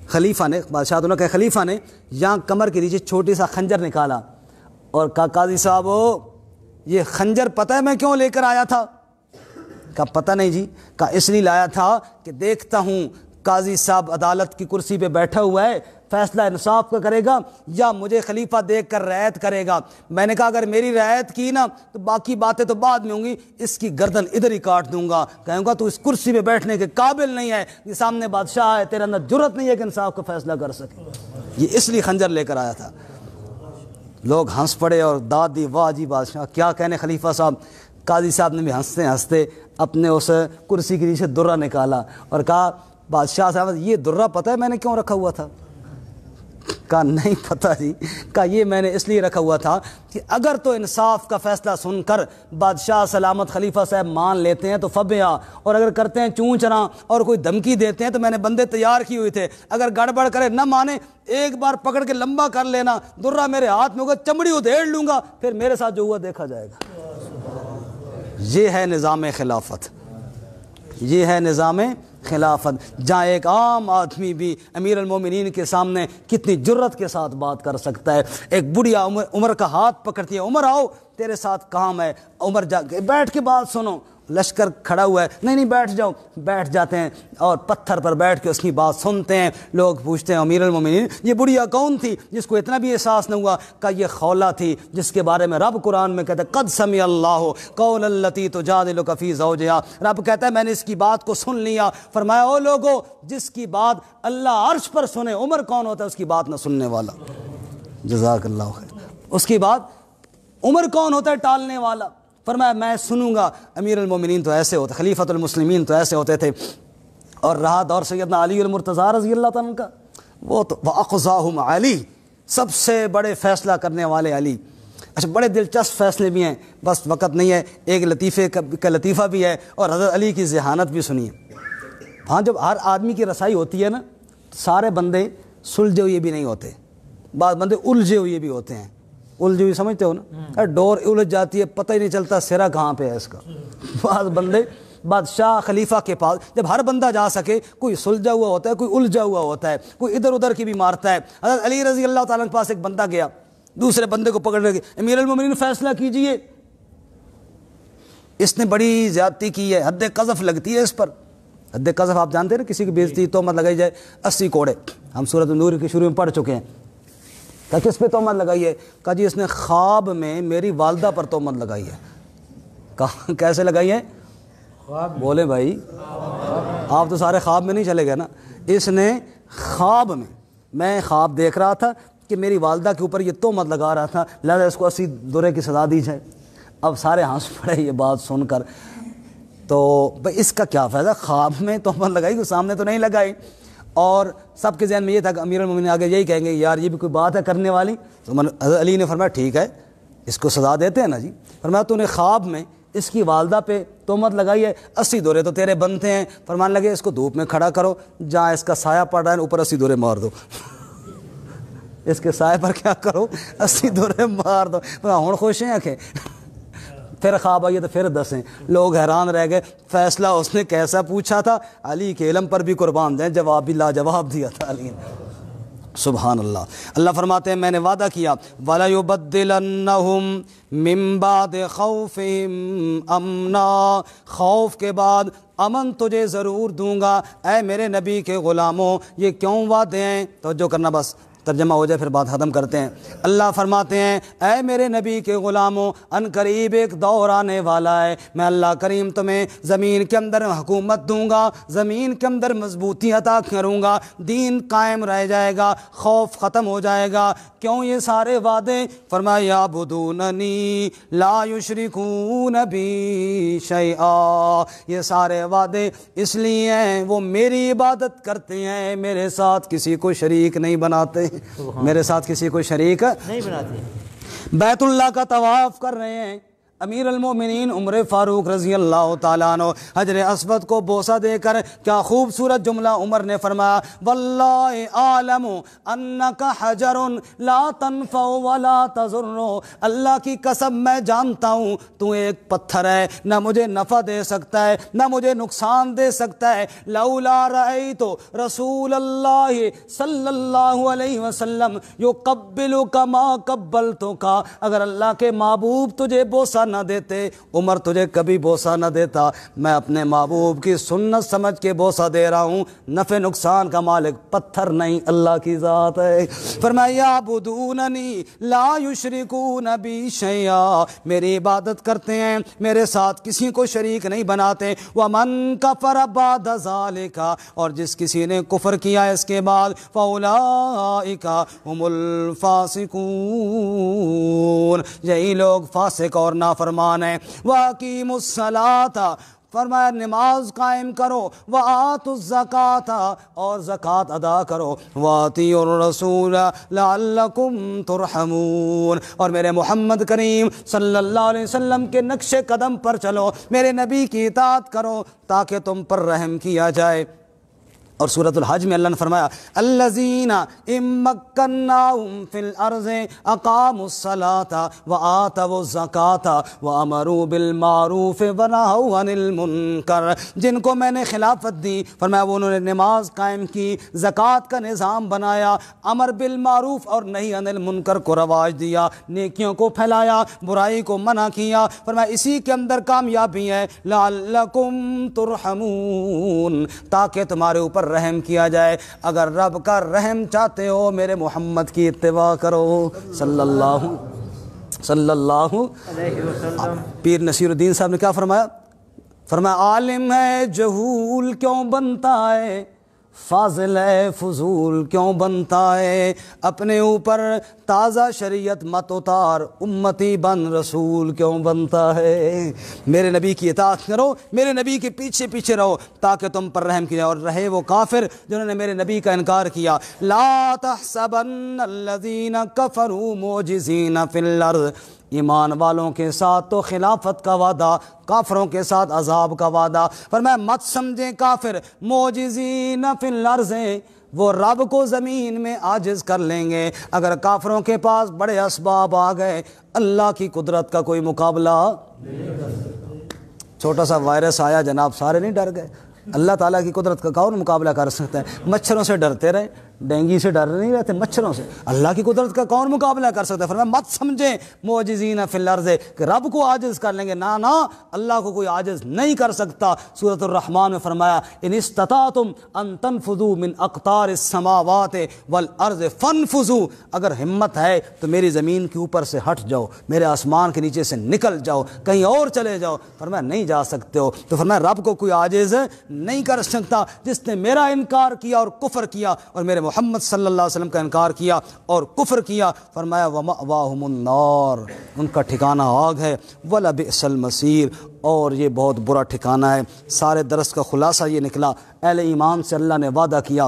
خلیفہ نے، بادشاہ تو نہ کہ خلیفہ نے یہاں کمر کے نیچے چھوٹی سا خنجر نکالا اور کہا قاضی صاحب یہ خنجر پتہ ہے میں کیوں لے کر آیا تھا؟ کہا پتہ نہیں جی۔ کہا اس لیے لایا تھا کہ دیکھتا ہوں قاضی صاحب عدالت کی کرسی پہ بیٹھا ہوا ہے، فیصلہ انصاف کا کرے گا یا مجھے خلیفہ دیکھ کر رعایت کرے گا۔ میں نے کہا اگر میری رعایت کی نا تو باقی باتیں تو بعد میں ہوں گی، اس کی گردن ادھر ہی کاٹ دوں گا، کہوں گا تو اس کرسی پہ بیٹھنے کے قابل نہیں ہے، یہ سامنے بادشاہ ہے، تیرے اندر جرت نہیں ہے کہ انصاف کا فیصلہ کر سکے۔ یہ اس لیے خنجر لے کر آیا تھا۔ لوگ ہنس پڑے اور داد دی، واہ جی بادشاہ کیا کہنے خلیفہ صاحب۔ قاضی صاحب نے بھی ہنستے ہنستے اپنے اس کرسی کے نیچے درہ نکالا اور کہا بادشاہ صاحب یہ درہ پتہ ہے میں نے کیوں رکھا ہوا تھا؟ کہا نہیں پتہ جی۔ کہا یہ میں نے اس لیے رکھا ہوا تھا کہ اگر تو انصاف کا فیصلہ سن کر بادشاہ سلامت خلیفہ صاحب مان لیتے ہیں تو فبیا، اور اگر کرتے ہیں چون چنا اور کوئی دھمکی دیتے ہیں تو میں نے بندے تیار کیے ہوئے تھے، اگر گڑبڑ کرے نہ مانے ایک بار پکڑ کے لمبا کر لینا، درہ میرے ہاتھ میں ہوگا، چمڑی ادھیڑ لوں گا، پھر میرے ساتھ جو ہوا دیکھا جائے گا۔ یہ ہے نظام خلافت، یہ ہے نظام خلافت، جہاں ایک عام آدمی بھی امیر المومنین کے سامنے کتنی جرت کے ساتھ بات کر سکتا ہے۔ ایک بڑھیا عمر کا ہاتھ پکڑتی ہے، عمر آؤ تیرے ساتھ کام ہے، عمر جا کے بیٹھ کے بات سنو، لشکر کھڑا ہوا ہے، نہیں بیٹھ جاؤ، بیٹھ جاتے ہیں اور پتھر پر بیٹھ کے اس کی بات سنتے ہیں۔ لوگ پوچھتے ہیں امیر المومنین یہ بڑھیا کون تھی جس کو اتنا بھی احساس نہ ہوا؟ کہ یہ خولہ تھی جس کے بارے میں رب قرآن میں کہتا ہے قد سمع اللہ قول التی تجادلک فی زوجہا، رب کہتا ہے میں نے اس کی بات کو سن لیا۔ فرمایا او لوگو جس کی بات اللہ عرش پر سنے، عمر کون ہوتا ہے اس کی بات نہ سننے والا؟ جزاک اللہ خیر۔ اس کی بات عمر کون ہوتا ہے ٹالنے والا؟ فرمایا میں سنوں گا۔ امیر المومنین تو ایسے ہوتے، خلیفۃ المسلمین تو ایسے ہوتے تھے۔ اور رہا دور سیدنا علی المرتضیٰ رضی اللہ تعالیٰ عنہ کا، وہ تو وَأَقْضَاهُمْ علی، سب سے بڑے فیصلہ کرنے والے علی۔ اچھا بڑے دلچسپ فیصلے بھی ہیں، بس وقت نہیں ہے، ایک لطیفے کا لطیفہ بھی ہے اور حضرت علی کی ذہانت بھی سنیے۔ ہاں جب ہر آدمی کی رسائی ہوتی ہے نا، سارے بندے سلجھے ہوئے بھی نہیں ہوتے، بعض بندے الجھے ہوئے بھی ہوتے ہیں۔ الجھی ہوئی سمجھتے ہو نا، ڈور الجھ جاتی ہے، پتہ ہی نہیں چلتا سرا کہاں پہ ہے اس کا۔ بعض بندے بادشاہ خلیفہ کے پاس جب ہر بندہ جا سکے، کوئی سلجھا ہوا ہوتا ہے، کوئی الجھا ہوا ہوتا ہے، کوئی ادھر ادھر کی بھی مارتا ہے۔ حضرت علی رضی اللہ تعالیٰ کے پاس ایک بندہ گیا، دوسرے بندے کو پکڑ کے امیر المومنین فیصلہ کیجئے، اس نے بڑی زیادتی کی ہے، حد قذف لگتی ہے اس پر۔ حد قذف آپ جانتے ہیں نا، کسی کی بےزتی تہمت لگائی جائے 80 کوڑے، ہم سورۃ النور کے شروع میں پڑھ چکے ہیں۔ کہا کس پہ تہمت لگائی ہے؟ کہا جی اس نے خواب میں میری والدہ پر تہمت لگائی ہے۔ کہا کیسے لگائی ہے؟ بولے بھائی، آپ تو سارے خواب میں نہیں چلے گئے نا۔ اس نے خواب میں خواب دیکھ رہا تھا کہ میری والدہ کے اوپر یہ تہمت لگا رہا تھا، لہذا اس کو 80 دورے کی سزا دی جائے۔ اب سارے ہنس پڑے یہ بات سن کر، تو بھائی اس کا کیا فائدہ، خواب میں تہمت لگائی، کوئی سامنے تو نہیں لگائی۔ اور سب کے ذہن میں یہ تھا کہ امیر المومنین آگے یہی کہیں گے یار یہ بھی کوئی بات ہے کرنے والی۔ تو حضرت علی نے فرمایا ٹھیک ہے، اس کو سزا دیتے ہیں نا جی۔ فرمایا تو نے خواب میں اس کی والدہ پہ تہمت لگائی ہے، 80 دورے تو تیرے بنتے ہیں۔ فرمان لگے اس کو دھوپ میں کھڑا کرو، جہاں اس کا سایہ پڑ رہا ہے اوپر 80 دورے مار دو۔ اس کے سائے پر کیا کرو، 80 دورے مار دو۔ ہوں خوش ہیں کہ پھر خواب آئیے تو پھر دسیں۔ لوگ حیران رہ گئے، فیصلہ اس نے کیسا پوچھا تھا، علی کے علم پر بھی قربان دیں، جواب بھی لاجواب دیا تھا علی نے۔ سبحان اللہ۔ اللہ فرماتے ہیں میں نے وعدہ کیا وَلَيُبَدِّلَنَّهُمْ مِن بَعْدِ خَوْفِهِمْ أَمْنًا، خوف کے بعد امن تجھے ضرور دوں گا۔ اے میرے نبی کے غلاموں، یہ کیوں وعدے ہیں؟ توجہ کرنا، بس ترجمہ ہو جائے پھر بات ختم کرتے ہیں۔ اللہ فرماتے ہیں اے میرے نبی کے غلاموں، ان قریب ایک دور آنے والا ہے، میں اللہ کریم تمہیں زمین کے اندر حکومت دوں گا، زمین کے اندر مضبوطی عطا کروں گا، دین قائم رہ جائے گا، خوف ختم ہو جائے گا۔ کیوں یہ سارے وعدے؟ فرمایا یعبدوننی لا یشرکون بی شیئا، یہ سارے وعدے اس لیے ہیں وہ میری عبادت کرتے ہیں، میرے ساتھ کسی کو شریک نہیں بناتے، میرے ساتھ کسی کو شریک نہیں بناتے۔ بیت اللہ کا طواف کر رہے ہیں، امیر المومنین عمر فاروق رضی اللہ تعالیٰ عنہ حجر اسود کو بوسہ دے کر کیا خوبصورت جملہ عمر نے فرمایا، واللہ اعلم انک حجر لا تنفع ولا تضر، اللہ کی قسم میں جانتا ہوں تو ایک پتھر ہے، نہ مجھے نفع دے سکتا ہے نہ مجھے نقصان دے سکتا ہے۔ لولا رأیت رسول اللہ صلی اللہ علیہ وسلم یقبلک ما قبلتک، اگر اللہ کے محبوب تجھے بوسہ نہ دیتے، عمر تجھے کبھی بوسہ نہ دیتا۔ میں اپنے محبوب کی سنت سمجھ کے بوسہ دے رہا ہوں، نفع نقصان کا مالک پتھر نہیں اللہ کی ذات ہے۔ فرمایا یعبدوننی لا یشرکون بی شیئا، میری عبادت کرتے ہیں، میرے ساتھ کسی کو شریک نہیں بناتے۔ ومن کفر بعد ذالک، اور جس کسی نے کفر کیا اس کے بعد، فاولئک هم الفاسقون، یہی لوگ فاسق اور نافرمان ہیں۔ وَأَقِیمُوا الصَّلَاةَ، فرمایا نماز قائم کرو، وَآتُوا الزَّکَاةَ، اور زکوٰۃ ادا کرو، وَأَطِیعُوا الرَّسُولَ لَعَلَّکُمْ تُرْحَمُونَ، اور میرے محمد کریم صلی اللہ علیہ وسلم کے نقش قدم پر چلو، میرے نبی کی اطاعت کرو تاکہ تم پر رحم کیا جائے۔ اور سورۃ الحج میں اللہ نے فرمایا الذین ان مکناہم فی الارض اقاموا الصلاۃ وآتوا الزکاۃ وامروا بالمعروف ونہوا عن المنکر، جن کو میں نے خلافت دی، فرمایا وہ انہوں نے نماز قائم کی، زکوٰۃ کا نظام بنایا، امر بالمعروف اور نہی عن المنکر کو رواج دیا، نیکیوں کو پھیلایا، برائی کو منع کیا۔ فرمایا اسی کے اندر کامیابی ہے، لعلکم ترحمون، تاکہ تمہارے اوپر رحم کیا جائے۔ اگر رب کا رحم چاہتے ہو میرے محمد کی اتباع کرو صلی اللہ علیہ وسلم۔ پیر نصیر الدین صاحب نے کیا فرمایا؟ فرمایا عالم ہے جہول کیوں بنتا ہے، فاضل ہے فضول کیوں بنتا ہے، اپنے اوپر تازہ شریعت مت اتار، امتی بن رسول کیوں بنتا ہے۔ میرے نبی کی اطاعت کرو، میرے نبی کے پیچھے پیچھے رہو تاکہ تم پر رحم کیا۔ اور رہے وہ کافر جنہوں نے میرے نبی کا انکار کیا، لا تحسبن الذین کفروا معجزین فی الارض، ایمان والوں کے ساتھ تو خلافت کا وعدہ، کافروں کے ساتھ عذاب کا وعدہ۔ فرمایا مت سمجھیں کافر معجزین فی الارض، وہ رب کو زمین میں عاجز کر لیں گے۔ اگر کافروں کے پاس بڑے اسباب آ گئے، اللہ کی قدرت کا کوئی مقابلہ چھوٹا سا وائرس آیا جناب، سارے نہیں ڈر گئے؟ اللہ تعالیٰ کی قدرت کا کون مقابلہ کر سکتا ہے؟ مچھروں سے ڈرتے رہے، ڈینگی سے ڈر نہیں رہتے، مچھروں سے۔ اللہ کی قدرت کا کون مقابلہ کر سکتا ہے؟ فرمایا مت سمجھیں معجزین فی الارض کہ رب کو عاجز کر لیں گے، نا نا، اللہ کو کوئی عاجز نہیں کر سکتا۔ سورۃ الرحمن میں فرمایا ان استطعتم ان تنفذوا من اقطار السماوات والارض فانفذوا، اگر ہمت ہے تو میری زمین کے اوپر سے ہٹ جاؤ، میرے آسمان کے نیچے سے نکل جاؤ، کہیں اور چلے جاؤ۔ فرمایا نہیں جا سکتے ہو۔ تو فرمایا رب کو کوئی عاجز نہیں کر سکتا۔ جس نے میرا انکار کیا اور کفر کیا اور میرے محمد صلی اللہ علیہ وسلم کا انکار کیا اور کفر کیا، فرمایا وَمَأْوَاهُمُ النَّارُ، ان کا ٹھکانہ آگ ہے، وَلَبِئْسَ الْمَصِيرُ، اور یہ بہت برا ٹھکانہ ہے۔ سارے درس کا خلاصہ یہ نکلا، اہل ایمان سے اللہ نے وعدہ کیا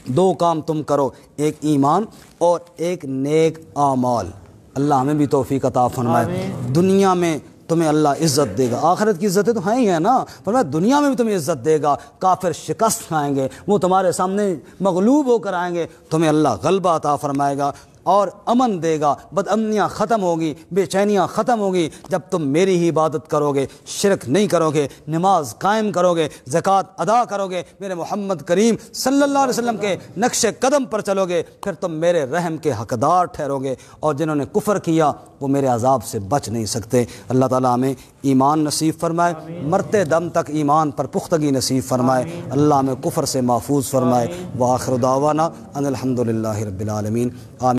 دو کام تم کرو، ایک ایمان اور ایک نیک اعمال۔ اللہ ہمیں بھی توفیق عطا فرمائے۔ دنیا میں تمہیں اللہ عزت دے گا، آخرت کی عزتیں تو ہیں ہی ہیں نا، فرمایا دنیا میں بھی تمہیں عزت دے گا۔ کافر شکست کھائیں گے، وہ تمہارے سامنے مغلوب ہو کر آئیں گے، تمہیں اللہ غلبہ عطا فرمائے گا اور امن دے گا، بد امنیاں ختم ہوگی، بے چینیاں ختم ہوگی جب تم میری ہی عبادت کرو گے، شرک نہیں کرو گے، نماز قائم کرو گے، زکوٰۃ ادا کرو گے، میرے محمد کریم صلی اللہ علیہ وسلم کے نقش قدم پر چلو گے، پھر تم میرے رحم کے حقدار ٹھہرو گے، اور جنہوں نے کفر کیا وہ میرے عذاب سے بچ نہیں سکتے۔ اللہ تعالیٰ ہمیں ایمان نصیب فرمائے، مرتے دم تک ایمان پر پختگی نصیب فرمائے، اللہ ہمیں کفر سے محفوظ فرمائے۔ وآخر دعوانا ان الحمد للہ رب العالمین، آمین۔